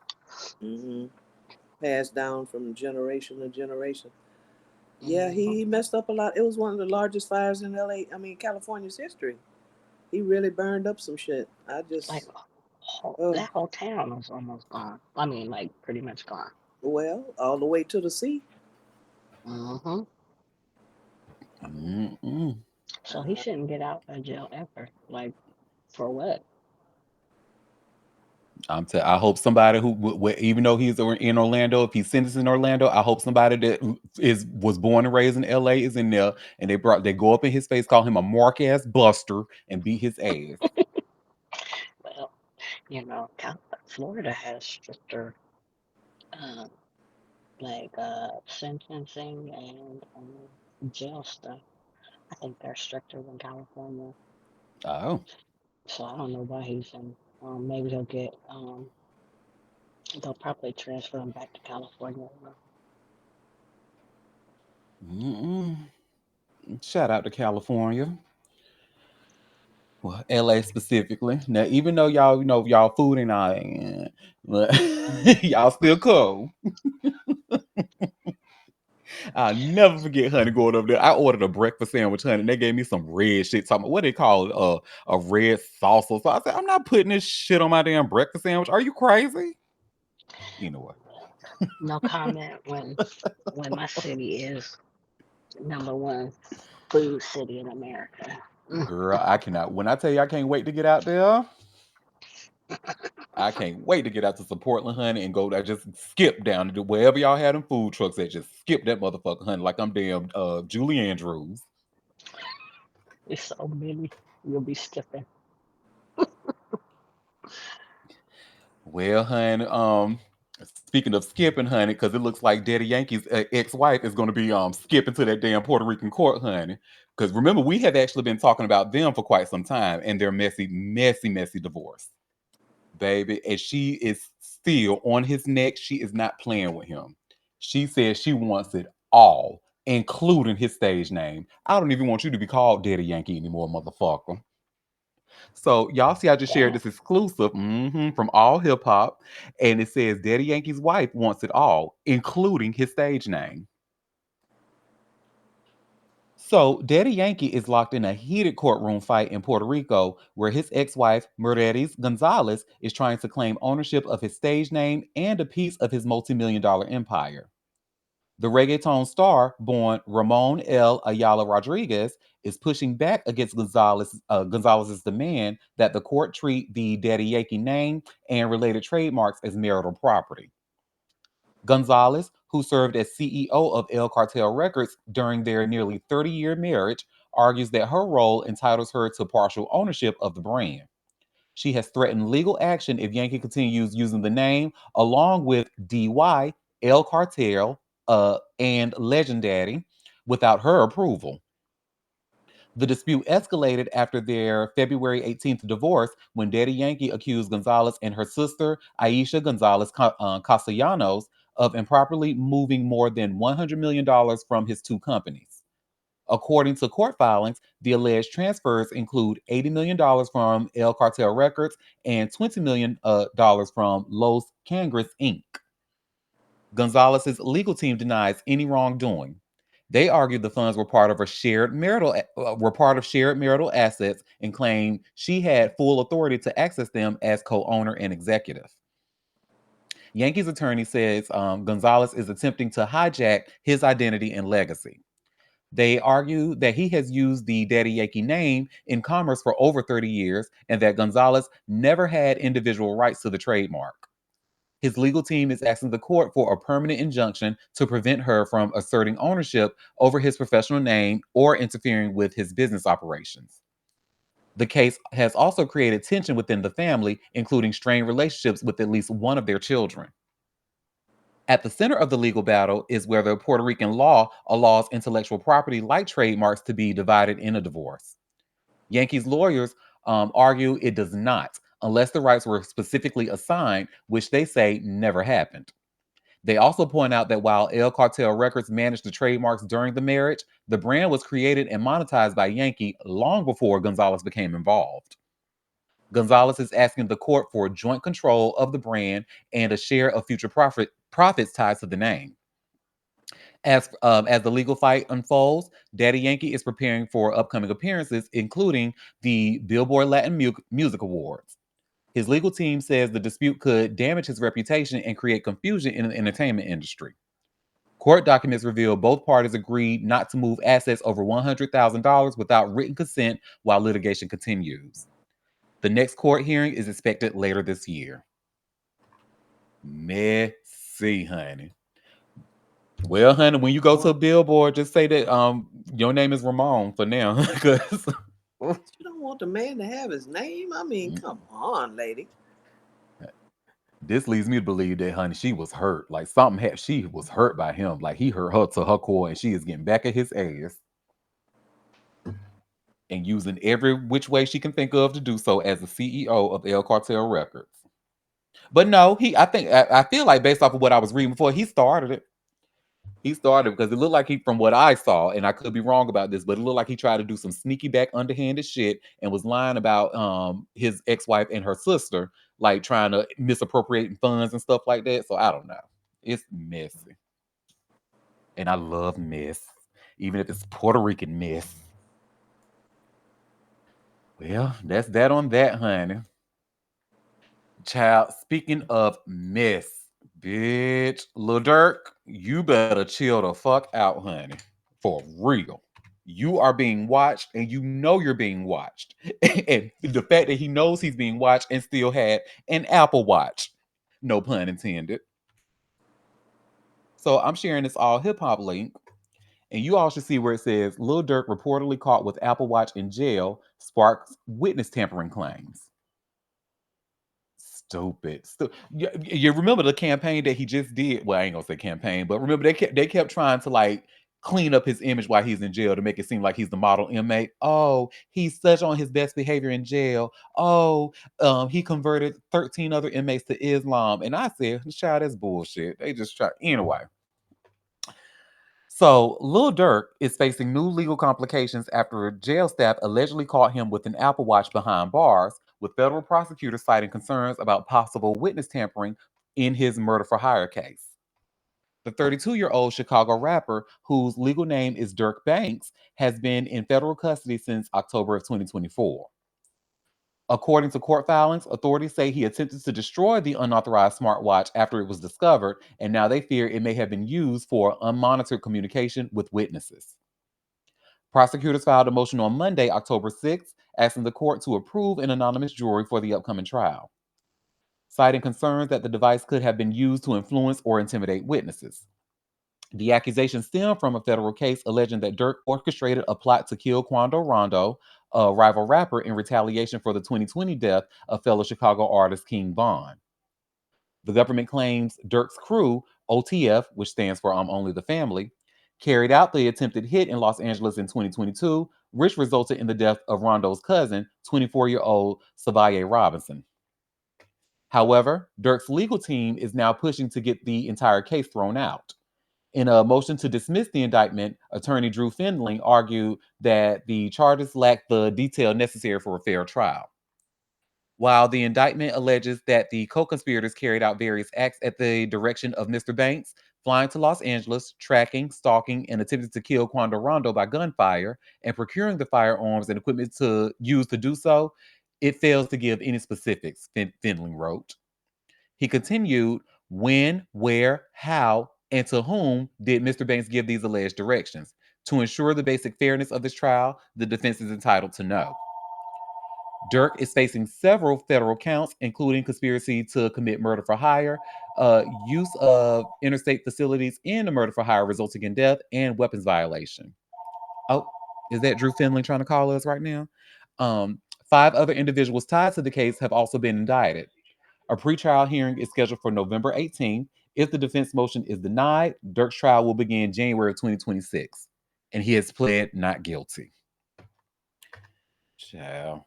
Hmm. Passed down from generation to generation. Yeah, Hmm. he messed up a lot. It was one of the largest fires in LA, I mean, California's history. He really burned up some shit. I Like just, oh, that whole town was almost gone. I mean, like pretty much gone. well, all the way to the sea. Hmm. Mm-mm. So he shouldn't get out of jail ever. Like, for what? I hope somebody who, even though he's in Orlando, if he's sentenced in Orlando, I hope somebody that was born and raised in L.A. is in there, and they go up in his face, call him a mark ass buster, and beat his ass. Well, Florida has stricter, um, sentencing and jail stuff. I think they're stricter than California. Oh. So I don't know why he's in. Maybe they'll probably transfer him back to California. Mm-mm. Shout out to California. Well, LA specifically. Now, even though y'all, y'all food and all that, but y'all still cool. I'll never forget, honey, going up there. I ordered a breakfast sandwich, honey, and they gave me some red shit. Talking about what they call it, a red salsa. So I said, I'm not putting this shit on my damn breakfast sandwich. Are you crazy? You know what? No comment when my city is number one food city in America. Girl, I cannot. When I tell you I can't wait to get out there, I can't wait to get out to some Portland, honey, and go there. Just skip down to wherever y'all had them food trucks at. Just skip that motherfucker, honey, like I'm damn Julie Andrews. There's so many you'll be skipping. Well, honey, speaking of skipping, honey, because it looks like Daddy Yankee's ex-wife is going to be skipping to that damn Puerto Rican court, honey. Because remember, we have actually been talking about them for quite some time and their messy, messy, messy divorce, baby. And she is still on his neck. She is not playing with him. She says she wants it all, including his stage name. I don't even want you to be called Daddy Yankee anymore, motherfucker. So y'all see, I just shared Damn. this exclusive from All Hip Hop, and it says Daddy Yankee's wife wants it all, including his stage name. So Daddy Yankee is locked in a heated courtroom fight in Puerto Rico, where his ex-wife Mercedes Gonzalez is trying to claim ownership of his stage name and a piece of his multi-million-dollar empire. The reggaeton star, born Ramon L. Ayala Rodriguez, is pushing back against Gonzalez's demand that the court treat the Daddy Yankee name and related trademarks as marital property. Gonzalez, who served as CEO of El Cartel Records during their nearly 30-year marriage, argues that her role entitles her to partial ownership of the brand. She has threatened legal action if Yankee continues using the name, along with DY, El Cartel, and Legendaddy, without her approval. The dispute escalated after their February 18th divorce when Daddy Yankee accused Gonzalez and her sister, Aisha Gonzalez Castellanos, of improperly moving more than $100 million from his two companies. According to court filings, the alleged transfers include $80 million from El Cartel Records and $20 million from Los Cangres Inc. Gonzalez's legal team denies any wrongdoing. They argue the funds were part of shared marital assets and claim she had full authority to access them as co-owner and executive. Yankees attorney says Gonzalez is attempting to hijack his identity and legacy. They argue that he has used the Daddy Yankee name in commerce for over 30 years and that Gonzalez never had individual rights to the trademark. His legal team is asking the court for a permanent injunction to prevent her from asserting ownership over his professional name or interfering with his business operations. The case has also created tension within the family, including strained relationships with at least one of their children. At the center of the legal battle is whether Puerto Rican law allows intellectual property like trademarks to be divided in a divorce. Yankees lawyers argue it does not, unless the rights were specifically assigned, which they say never happened. They also point out that while El Cartel Records managed the trademarks during the marriage, the brand was created and monetized by Yankee long before Gonzalez became involved. Gonzalez is asking the court for joint control of the brand and a share of future profits tied to the name. As the legal fight unfolds, Daddy Yankee is preparing for upcoming appearances, including the Billboard Latin Music Awards. His legal team says the dispute could damage his reputation and create confusion in the entertainment industry. Court documents reveal both parties agreed not to move assets over $100,000 without written consent while litigation continues. The next court hearing is expected later this year. Messy, honey. Well, honey, when you go to a billboard, just say that your name is Ramon for now, because You don't want the man to have his name? I mean, come on, lady. this leads me to believe that, honey, she was hurt. Like something had, she was hurt by him. Like he hurt her to her core, and she is getting back at his ass and using every which way she can think of to do so as the CEO of El Cartel Records. But no, I feel like based off of what I was reading before, he started it. He started because it looked like he, from what I saw, and I could be wrong about this, but it looked like he tried to do some sneaky back underhanded shit and was lying about his ex-wife and her sister, like trying to misappropriate funds and stuff like that. So I don't know. It's messy. And I love mess, even if it's Puerto Rican mess. Well, that's that on that, honey. Child, speaking of mess, bitch, Lil Durk, you better chill the fuck out, honey. For real. You are being watched and you know you're being watched. And the fact that he knows he's being watched and still had an Apple Watch. No pun intended. So I'm sharing this all hip hop link. And you all should see where it says Lil Durk reportedly caught with Apple Watch in jail sparks witness tampering claims. Stupid. You remember the campaign that he just did? Well, I ain't gonna say campaign, but remember they kept trying to like clean up his image while he's in jail to make it seem like he's the model inmate. Oh, he's such on his best behavior in jail. Oh, he converted 13 other inmates to Islam. And I said, child, that's bullshit. They just try anyway. So, Lil Durk is facing new legal complications after jail staff allegedly caught him with an Apple Watch behind bars, with federal prosecutors citing concerns about possible witness tampering in his murder for hire case. The 32-year-old Chicago rapper, whose legal name is Dirk Banks, has been in federal custody since October of 2024. According to court filings, authorities say he attempted to destroy the unauthorized smartwatch after it was discovered, and now they fear it may have been used for unmonitored communication with witnesses. Prosecutors filed a motion on Monday, October 6th, asking the court to approve an anonymous jury for the upcoming trial, citing concerns that the device could have been used to influence or intimidate witnesses. The accusation stemmed from a federal case alleging that Dirk orchestrated a plot to kill Quando Rondo, a rival rapper, in retaliation for the 2020 death of fellow Chicago artist King Von. The government claims Dirk's crew, OTF, which stands for Only the Family, carried out the attempted hit in Los Angeles in 2022, which resulted in the death of Rondo's cousin, 24-year-old Savaye Robinson. However, Dirk's legal team is now pushing to get the entire case thrown out. In a motion to dismiss the indictment, attorney Drew Findling argued that the charges lack the detail necessary for a fair trial. While the indictment alleges that the co-conspirators carried out various acts at the direction of Mr. Banks, flying to Los Angeles, tracking, stalking, and attempting to kill Quando Rondo by gunfire, and procuring the firearms and equipment to use to do so, it fails to give any specifics, Findling wrote. He continued, when, where, how, and to whom did Mr. Banks give these alleged directions? To ensure the basic fairness of this trial, the defense is entitled to know. Dirk is facing several federal counts, including conspiracy to commit murder for hire, use of interstate facilities in a murder for hire resulting in death, and weapons violation. Oh, is that Drew Findling trying to call us right now? 5 other individuals tied to the case have also been indicted. A pretrial hearing is scheduled for November 18th. If the defense motion is denied, Dirk's trial will begin January 2026, and he has pled not guilty. Child,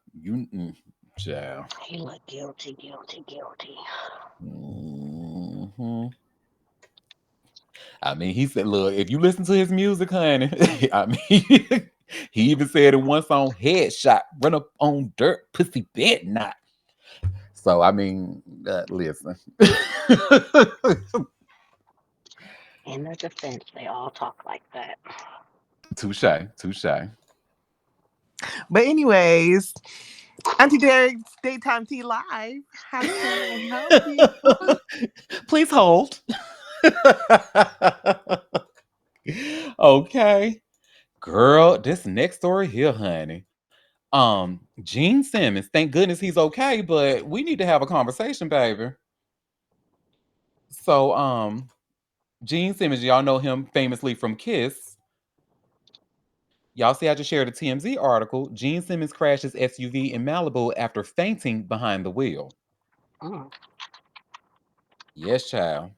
child. He looked guilty. Mm-hmm. I mean, he said, look, if you listen to his music, honey, I mean, he even said in one song, headshot, run up on dirt, pussy bed not. So, I mean, listen. In their defense, they all talk like that. Touche. But anyways, Auntie Derek's Daytime Tea Live. How can I help you? Please hold. Okay. Girl, this next story here, honey. Gene Simmons, thank goodness he's okay, but we need to have a conversation, baby. So, Gene Simmons, y'all know him famously from Kiss. Y'all see, I just shared a TMZ article. Gene Simmons crashes SUV in Malibu after fainting behind the wheel. Mm. Yes, child.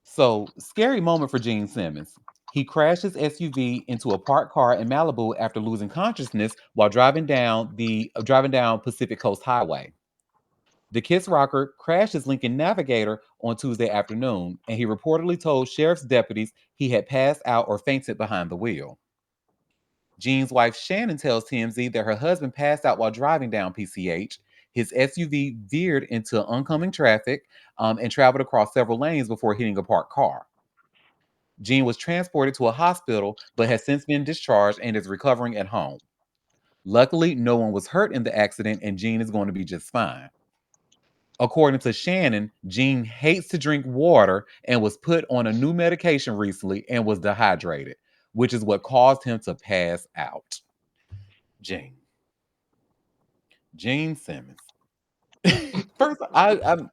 So, scary moment for Gene Simmons. He crashed his SUV into a parked car in Malibu after losing consciousness while driving down Pacific Coast Highway. The Kiss rocker crashed his Lincoln Navigator on Tuesday afternoon, and he reportedly told sheriff's deputies he had passed out or fainted behind the wheel. Gene's wife Shannon tells TMZ that her husband passed out while driving down PCH. His SUV veered into oncoming traffic and traveled across several lanes before hitting a parked car. Gene was transported to a hospital but has since been discharged and is recovering at home. Luckily, no one was hurt in the accident, and Gene is going to be just fine. According to Shannon, Gene hates to drink water and was put on a new medication recently and was dehydrated, which is what caused him to pass out. Gene. Gene Simmons. First, I'm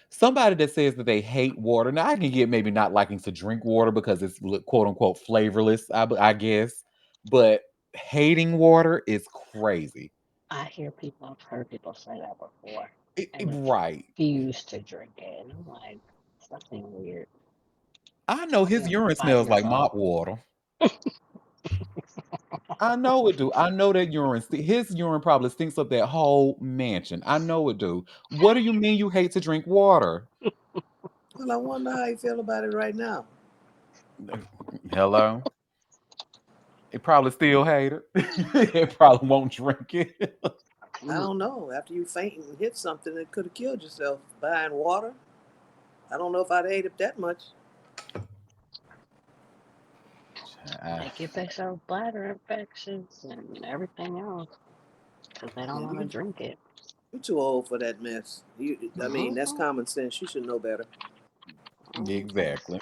somebody that says that they hate water. Now, I can get maybe not liking to drink water because it's quote unquote flavorless, I guess, but hating water is crazy. I've heard people say that before and Right. refuse to drink it. And I'm like, something weird. I know his You're urine 5 smells years like old. mop water. I know it do. I know that his urine probably stinks up that whole mansion. I know it do. What do you mean you hate to drink water? Well, I wonder how you feel about it right now. Hello? It probably still hate it. It probably won't drink it. I Mm, don't know. After you faint and hit something that could have killed yourself buying water, I don't know if I'd hate it that much. I- they get themselves bladder infections and everything else because they don't Yeah, want to drink it. you're too old for that mess. I mean, that's Hmm. common sense. You should know better. Hmm. exactly.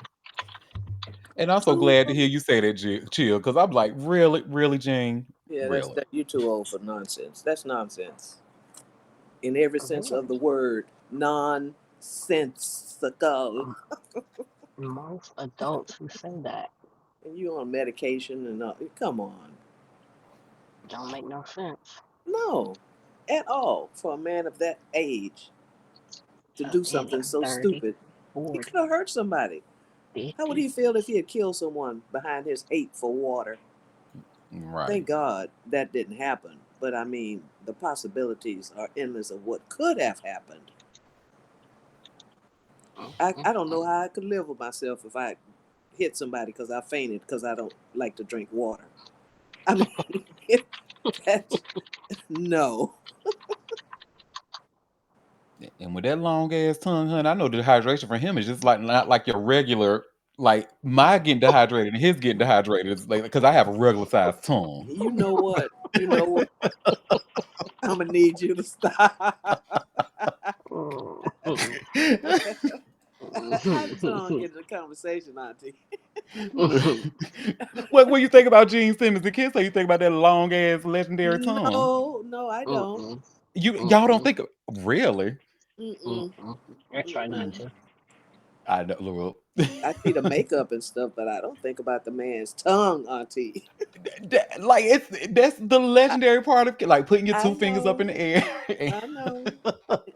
And I'm so Too glad to old. hear you say that, Chill, because I'm like, really, really, Gene? Yeah, Really? you're too old for nonsense. That's nonsense in every sense of the Really? word. Nonsensical. Um, most adults who say that And you on medication and come on. don't make no sense. No, at all for a man of that age to do Any something so 30, stupid. He could 40, have hurt somebody. How would 50. he feel if he had killed someone behind his hate for water? Right. Thank God that didn't happen. But I mean, the possibilities are endless of what could have happened. Mm, I mm, don't know mm. how I could live with myself if I hit somebody because I fainted because I don't like to drink water. I mean, that's no. And with that long ass tongue, honey, I know dehydration for him is just like not like your regular, like my getting dehydrated and his getting dehydrated. It's like because I have a regular sized tongue. You know what? You know what? I'm gonna need you to stop. Mm, mm, I just don't mm. get in the conversation, Auntie. What you think about Gene Simmons? The kids say you think about that long ass legendary tongue. No, no, I don't. Mm-mm, Y'all don't mm-mm, think really? Mm-mm, mm-mm. I try not mm-mm. to. I know. Well, I see the makeup and stuff, but I don't think about the man's tongue, Auntie. like that's the I, legendary part of like putting your I two fingers up in know, the air. I know,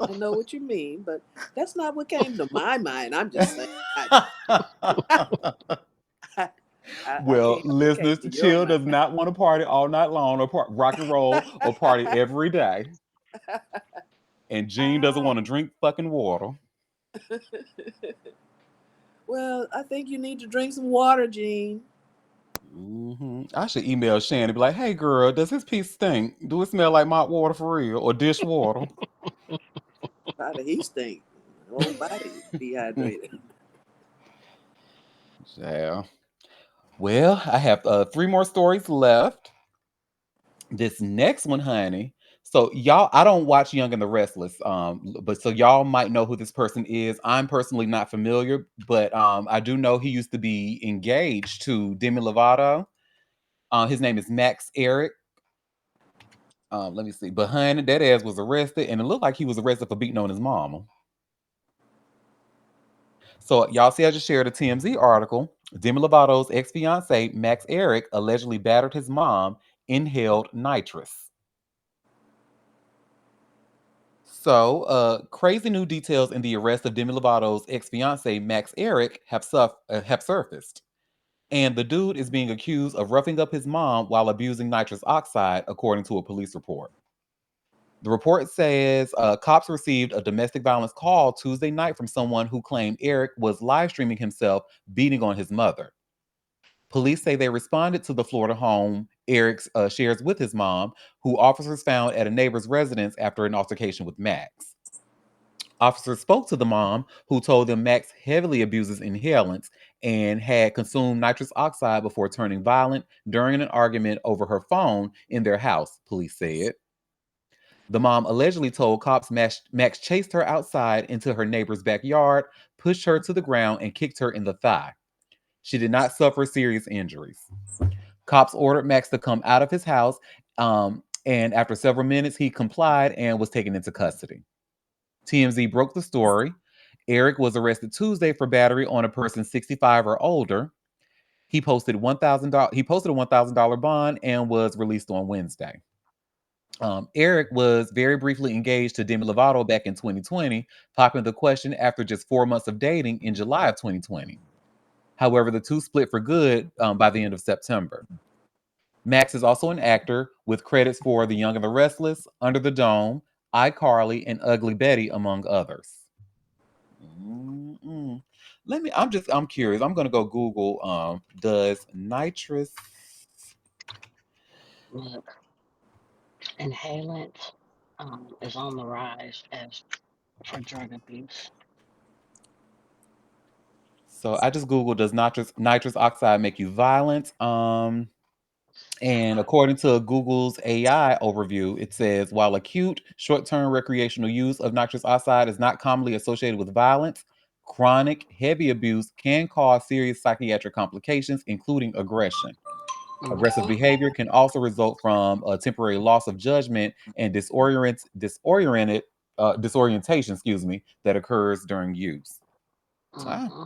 I know what you mean, but that's not what came to my mind. I'm just saying, I, I Well, can't help what came listeners, to to your chill mind. does not want to party all night long or rock and roll or party every day. And Gene doesn't want to drink fucking water. Well, I think you need to drink some water, Gene. I should email Shannon and be like, "Hey, girl, does his piece stink? Do it smell like mop water for real or dishwater?" Probably he stink. The whole body dehydrated. Yeah. Well, I have three more stories left. This next one, honey. So y'all, I don't watch Young and the Restless, but so y'all might know who this person is. I'm personally not familiar, but I do know he used to be engaged to Demi Lovato. His name is Max Eric. Let me see. Behind that ass was arrested, and it looked like he was arrested for beating on his mama. So y'all see, I just shared a TMZ article. Demi Lovato's ex-fiance Max Eric allegedly battered his mom, inhaled nitrous. So, crazy new details in the arrest of Demi Lovato's ex-fiance Max Eric have surfaced, and the dude is being accused of roughing up his mom while abusing nitrous oxide, according to a police report. The report says cops received a domestic violence call Tuesday night from someone who claimed Eric was live streaming himself beating on his mother. Police say they responded to the Florida home Eric shares with his mom, who officers found at a neighbor's residence after an altercation with Max. Officers spoke to the mom, who told them Max heavily abuses inhalants and had consumed nitrous oxide before turning violent during an argument over her phone in their house, police said. The mom allegedly told cops Max chased her outside into her neighbor's backyard, pushed her to the ground, and kicked her in the thigh. She did not suffer serious injuries. Cops ordered Max to come out of his house, and after several minutes, he complied and was taken into custody. TMZ broke the story. Eric was arrested Tuesday for battery on a person 65 or older. He posted $1,000. He posted a $1,000 bond and was released on Wednesday. Eric was very briefly engaged to Demi Lovato back in 2020, popping the question after just 4 months of dating in July of 2020. However, the two split for good by the end of September. Max is also an actor with credits for The Young and the Restless, Under the Dome, iCarly, and Ugly Betty, among others. Mm-mm. I'm curious. I'm gonna go Google. Does nitrous? Look, inhalant is on the rise as for drug abuse. So I just Googled, does nitrous oxide make you violent? And according to Google's AI overview, it says while acute short-term recreational use of nitrous oxide is not commonly associated with violence, chronic heavy abuse can cause serious psychiatric complications, including aggression. Aggressive Mm-hmm. behavior can also result from a temporary loss of judgment and disorientation, that occurs during use. Ah, Mm-hmm.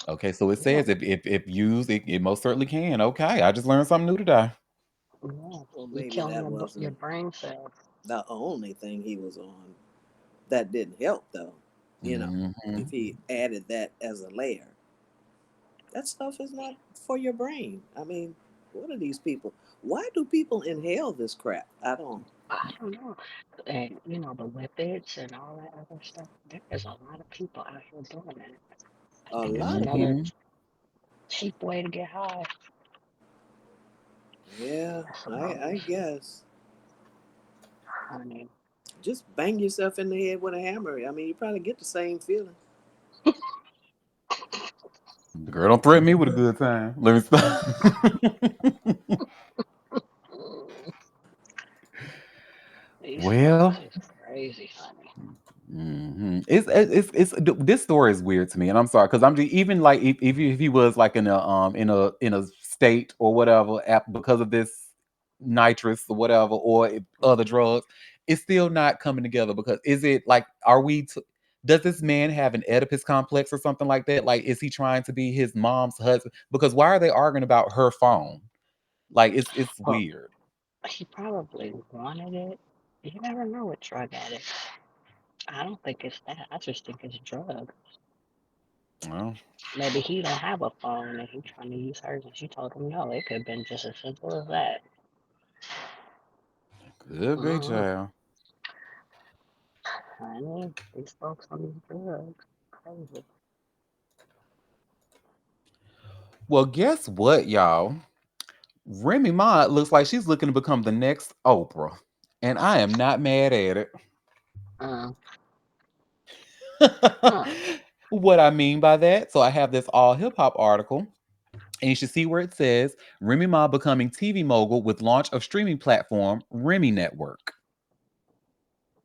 okay, so it Yeah, says if used, it most certainly can. Okay, I just learned something new today. yeah. Well, You maybe killing that your wasn't brain cells. the only thing he was on. That didn't help though. You know, Hmm. if he added that as a layer, that stuff is not for your brain. I mean, what are these people? Why do people inhale this crap? I don't. I don't know. And the whippets and all that other stuff. There's a lot of people out here doing that. I A think it's lot of another people. Hmm. cheap way to get high. Yeah, I I suppose. guess. I mean, Just bang yourself in the head with a hammer. I mean, you probably get the same feeling. The girl don't threaten me with a good time. Let me stop. mm, these Well, folks is crazy, honey. it's this story is weird to me, and I'm sorry because I'm just, even like if he was like in a state or whatever because of this nitrous or whatever or other Mm-hmm. drugs, it's still not coming together. Because is it like are we? Does this man have an Oedipus complex or something like that? Like, is he trying to be his mom's husband? Because why are they arguing about her phone? Like, it's Well, weird. he probably wanted it. You never know with drug addicts. I don't think it's that. I just think it's drugs. Well, Maybe he don't have a phone and he trying to use hers and she told him no. It could have been just as simple as that. could be, Mm-hmm. child. Honey, these folks on these drugs. Crazy. Well, guess what, y'all? Remy Ma looks like she's looking to become the next Oprah, and I am not mad at it. Uh, huh. What I mean by that, so I have this all hip hop article. And you should see where it says Remy Ma becoming TV mogul with launch of streaming platform Remy Network.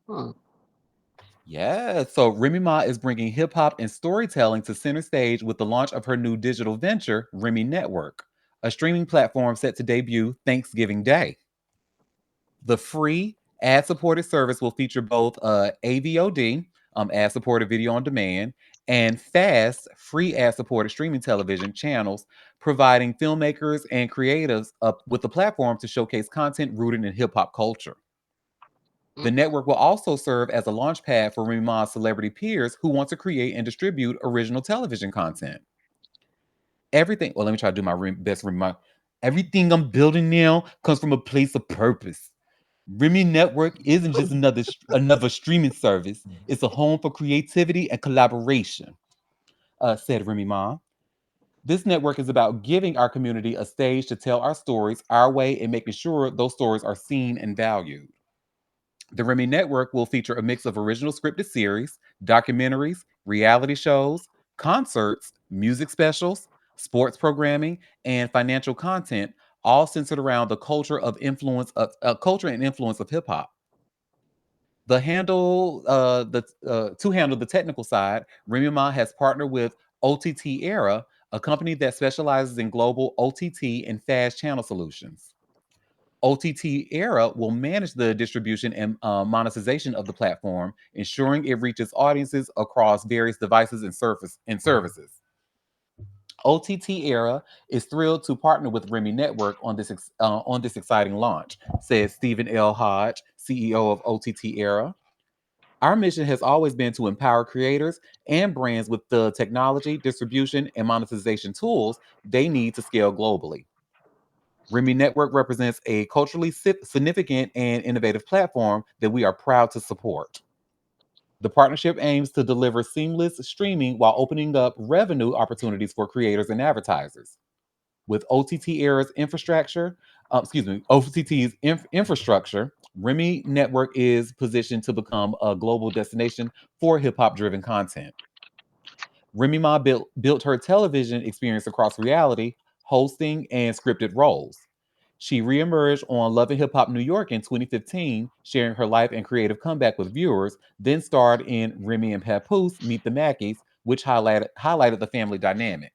Hmm. Yeah, so Remy Ma is bringing hip hop and storytelling to center stage with the launch of her new digital venture, Remy Network, a streaming platform set to debut Thanksgiving Day. The free ad supported service will feature both AVOD, ad supported video on demand, and fast, free ad supported streaming television channels, providing filmmakers and creatives with a platform to showcase content rooted in hip hop culture. The network will also serve as a launch pad for Remy Ma's celebrity peers who want to create and distribute original television content. Everything, well, let me try to do my best Remy Ma. Everything I'm building now comes from a place of purpose. Remy Network isn't just another streaming service. It's a home for creativity and collaboration, said Remy Ma. This network is about giving our community a stage to tell our stories our way and making sure those stories are seen and valued. The Remy Network will feature a mix of original scripted series, documentaries, reality shows, concerts, music specials, sports programming, and financial content, all centered around the culture and influence of hip hop. To handle the technical side, Remy Ma has partnered with OTT Era, a company that specializes in global OTT and fast channel solutions. OTT Era will manage the distribution and monetization of the platform, ensuring it reaches audiences across various devices and services. OTT Era is thrilled to partner with Remy Network on this exciting launch, said Stephen L. Hodge, CEO of OTT Era. Our mission has always been to empower creators and brands with the technology, distribution, and monetization tools they need to scale globally. Remy Network represents a culturally significant and innovative platform that we are proud to support. The partnership aims to deliver seamless streaming while opening up revenue opportunities for creators and advertisers. With OTT Era's infrastructure, OTT's infrastructure, Remy Network is positioned to become a global destination for hip hop driven content. Remy Ma built her television experience across reality, hosting, and scripted roles. She reemerged on Love and Hip Hop New York in 2015, sharing her life and creative comeback with viewers, then starred in Remy and Papoose Meet the Mackies, which highlighted the family dynamic.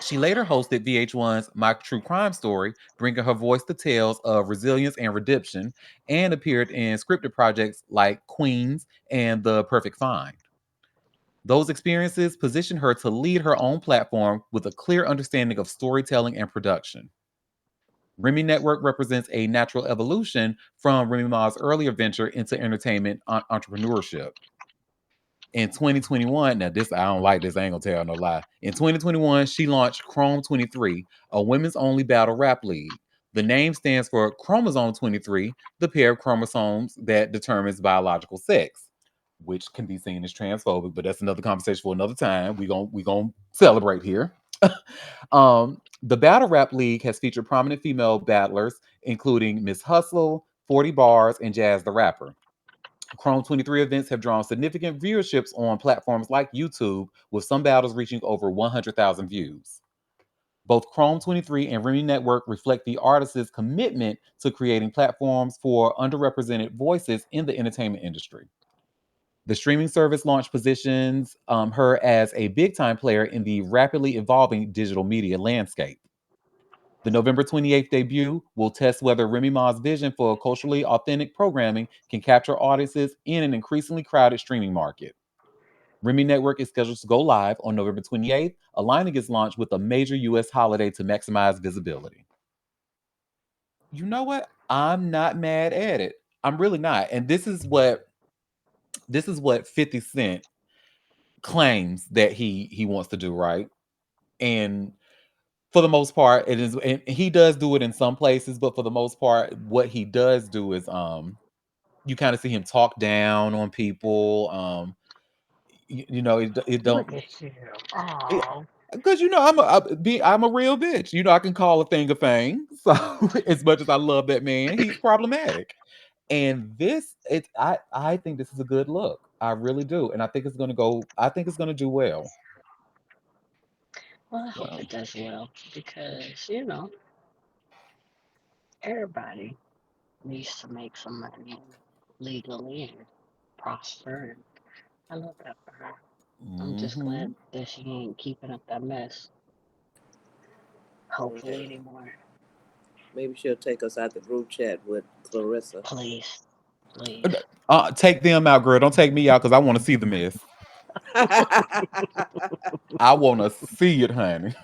She later hosted VH1's My True Crime Story, bringing her voice to tales of resilience and redemption, and appeared in scripted projects like Queens and The Perfect Find. Those experiences positioned her to lead her own platform with a clear understanding of storytelling and production. Remy Network represents a natural evolution from Remy Ma's earlier venture into entertainment entrepreneurship. In 2021, now this I don't like this, I ain't gonna tell no lie. In 2021, she launched Chrome 23, a women's only battle rap league. The name stands for chromosome 23, the pair of chromosomes that determines biological sex, which can be seen as transphobic, but that's another conversation for another time. We gonna celebrate here. The Battle Rap League has featured prominent female battlers, including Miss Hustle, 40 Bars, and Jazz the Rapper. Chrome 23 events have drawn significant viewerships on platforms like YouTube, with some battles reaching over 100,000 views. Both Chrome 23 and Remy Network reflect the artist's commitment to creating platforms for underrepresented voices in the entertainment industry. The streaming service launch positions her as a big time player in the rapidly evolving digital media landscape. The November 28th debut will test whether Remy Ma's vision for culturally authentic programming can capture audiences in an increasingly crowded streaming market. Remy Network is scheduled to go live on November 28th, aligning its launch with a major US holiday to maximize visibility. You know what? I'm not mad at it. I'm really not. And this is what 50 Cent claims that he wants to do, right? And for the most part, it is, and he does do it in some places, but for the most part, what he does do is you kind of see him talk down on people. It Look don't, at you. Oh, because I'm a real bitch. I can call a thing a thing. So as much as I love that man, he's problematic. And I think this is a good look. I really do. And I think it's gonna do well. Well, I hope So, it does well because, you know, everybody needs to make some money legally and prosper. And I love that for her. I'm just hmm glad that she ain't keeping up that mess, hopefully, Right. anymore. Maybe she'll take us out the group chat with Clarissa. Please, please. take them out, girl. Don't take me out because I want to see the mess. I want to see it, honey.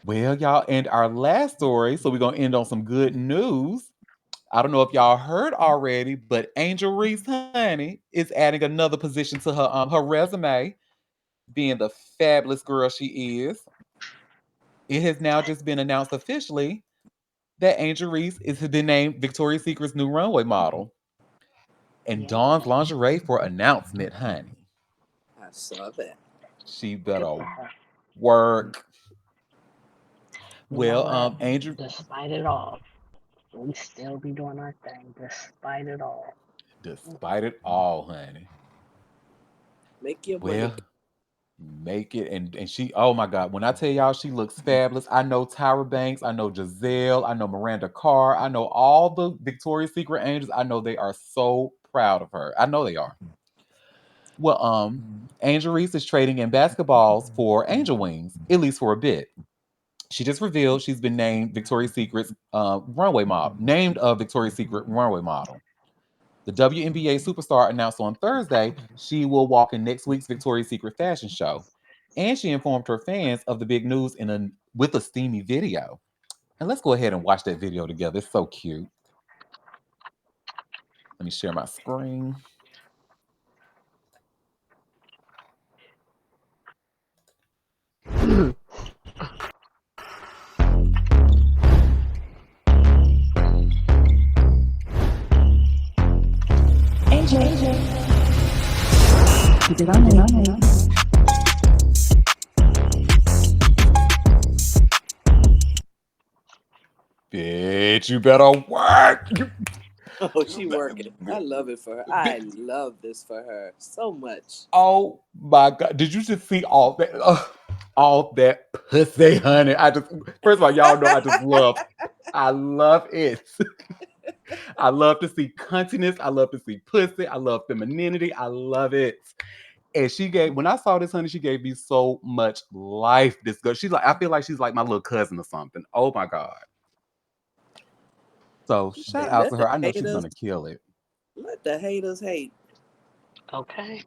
Well, y'all, and our last story. So we're gonna end on some good news. I don't know if y'all heard already, but Angel Reese, honey, is adding another position to her resume, being the fabulous girl she is. It has now just been announced officially that Angel Reese is the named Victoria's Secret's new runway model. And Yeah, Dawn's lingerie for announcement, honey. I saw that. She good better for her. work. You know Well, what? Angel, Despite it all, we still be doing our thing, despite it all. despite it all, honey. Make your money. Well, make it and she oh my god, when I tell y'all she looks fabulous. I know Tyra Banks, I know Giselle, I know Miranda Carr, I know all the Victoria's Secret angels. I know they are so proud of her. I know they are. Well, Angel Reese is trading in basketballs for angel wings, at least for a bit. She just revealed she's been named Victoria's Secret's runway model, named a Victoria's Secret runway model. The WNBA superstar announced on Thursday she will walk in next week's Victoria's Secret fashion show. And she informed her fans of the big news with a steamy video. And let's go ahead and watch that video together. It's so cute. Let me share my screen. Bitch, you better work. Oh, she working. I love it for her. I love this for her so much. Oh my god! Did you just see all that? All that pussy, honey. I just first of all, y'all know I love it. I love to see cuntiness. I love to see pussy. I love femininity. I love it. And she gave when I saw this, honey, she gave me so much life. This girl, she's like, I feel like she's like my little cousin or something. Oh my god! So shout Hey, out to her. I know she's gonna kill it. let the haters hate. Okay?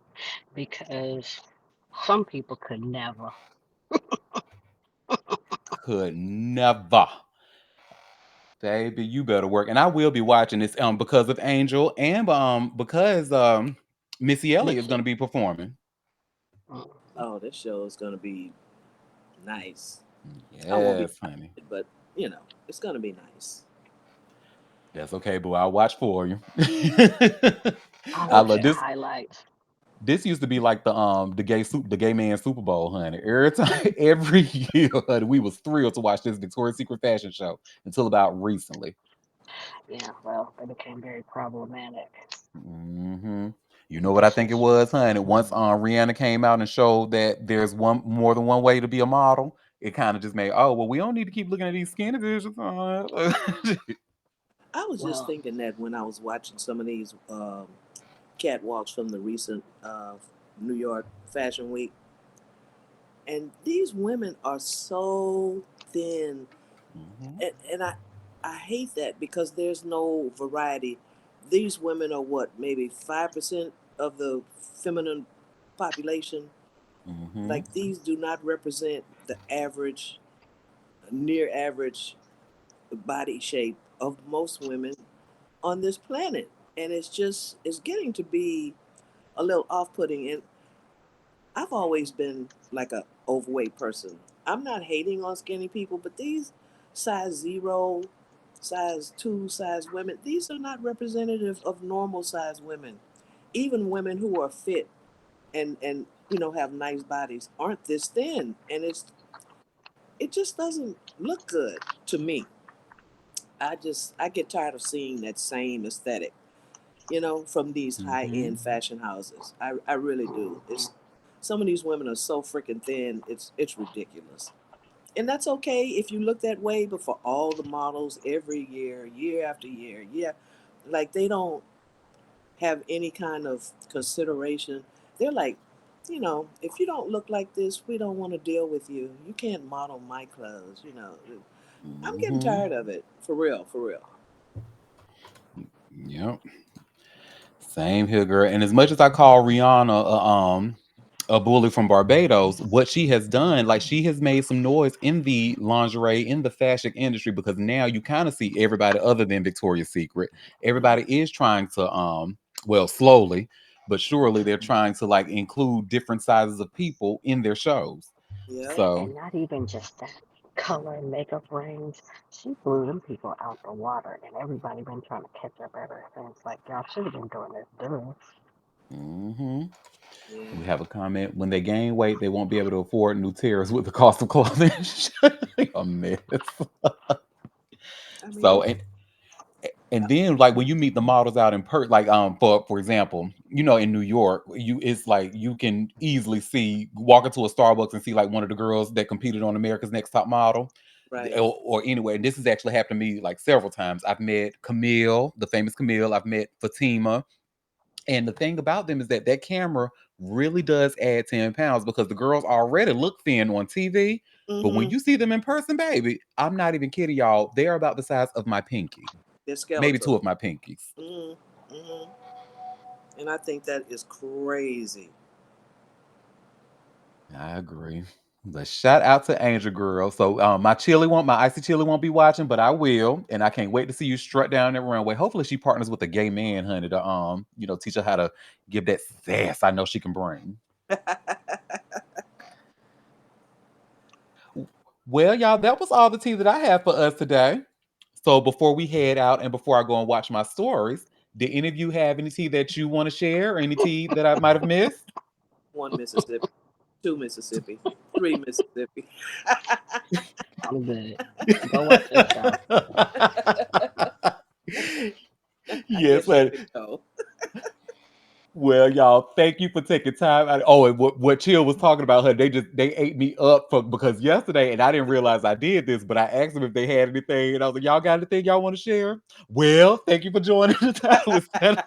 Because some people could never. Could never. Baby, you better work. And I will be watching this because of Angel and because Missy Elliott is Missy. gonna be performing. Mm. Oh, this show is gonna be nice. I won't be Yes, watching honey. it, but it's gonna be nice. That's okay, boo. I'll watch for you. I I watch love it this. highlights. This used to be like the gay man Super Bowl, honey. Every time, every year, honey, we was thrilled to watch this Victoria's Secret fashion show until about recently. Yeah, well, they became very problematic. hmm You know what I This think it was, was, honey? Once Rihanna came out and showed that there's one more than one way to be a model, it kind of just made, oh well, we don't need to keep looking at these skinny visions. I was just well, thinking that when I was watching some of these catwalks from the recent New York Fashion Week, and these women are so thin, hmm and I hate that because there's no variety. These women are what, maybe 5% of the feminine population. hmm Like, these do not represent the average, near average body shape of most women on this planet, and it's getting to be a little off-putting. And I've always been like a overweight person. I'm not hating on skinny people, but these size zero, size two size women, these are not representative of normal size women. Even women who are fit and have nice bodies aren't this thin, and it just doesn't look good to me. I get tired of seeing that same aesthetic, from these high hmm end fashion houses. I really do. mhm. Some of these women are so freaking thin. It's ridiculous. And that's okay if you look that way, but for all the models every year, year after year, yeah, like they don't have any kind of consideration. They're like, if you don't look like this, we don't want to deal with you. You can't model my clothes. I'm getting Hmm. tired of it. For real, for real. Yep. Same here, girl. And as much as I call Rihanna a bully from Barbados, what she has done, like she has made some noise in the lingerie, in the fashion industry, because now you kind of see everybody other than Victoria's Secret. Mm, Everybody is trying to well, slowly, but surely they're trying to like include different sizes of people in their shows. yep. So And not even just that. Color and makeup range. She blew them people out the water, and everybody been trying to catch up ever since. Like, y'all should have been doing this. Duh. mhm. We Yeah. have a comment. When they gain weight, they won't be able to afford new tiers with the cost of clothing. A mess. I mean, So and then like when you meet the models out in like for example, in New York, it's like you can easily see walk into a Starbucks and see like one of the girls that competed on America's Next Top Model. right. Or anyway, and this has actually happened to me like several times. I've met Camille, the famous Camille. I've met Fatima. And the thing about them is that that camera really does add 10 pounds because the girls already look thin on TV. But when Mm-hmm. you see them in person, baby, I'm not even kidding y'all. They're about the size of my pinky, They're maybe two skeletal. of my pinkies. Mm-hmm. Mm-hmm. And I think that is crazy. I agree. But shout out to Angel Girl. So my icy chili won't be watching, but I will, and I can't wait to see you strut down that runway. Hopefully, she partners with a gay man, honey, to teach her how to give that sass I know she can bring. Well, y'all, that was all the tea that I have for us today. So before we head out and before I go and watch my stories, did any of you have any tea that you want to share or any tea that I might have missed? One Mississippi, two Mississippi, three Mississippi. I'm good. Go watch your show. I Yes, guess you but could go. well, y'all, thank you for taking time. Oh, and what Chill was talking about her, they ate me up because yesterday, and I didn't realize I did this, but I asked them if they had anything, and I was like, "Y'all got anything y'all want to share?" Well, thank you for joining the time with Santa.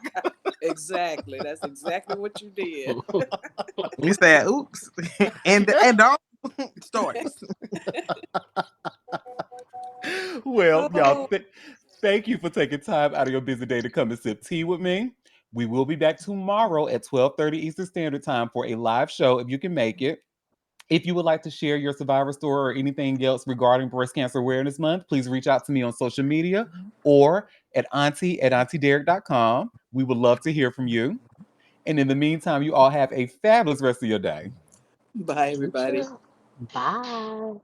Exactly. That's exactly what you did. You said, "Oops," and don't stories. Well, y'all, Oh, thank you for taking time out of your busy day to come and sip tea with me. We will be back tomorrow at 12:30 Eastern Standard Time for a live show if you can make it. If you would like to share your survivor story or anything else regarding Breast Cancer Awareness Month, please reach out to me on social media or at auntie@auntiederek.com. We would love to hear from you. And in the meantime, you all have a fabulous rest of your day. bye, You everybody. too. Bye.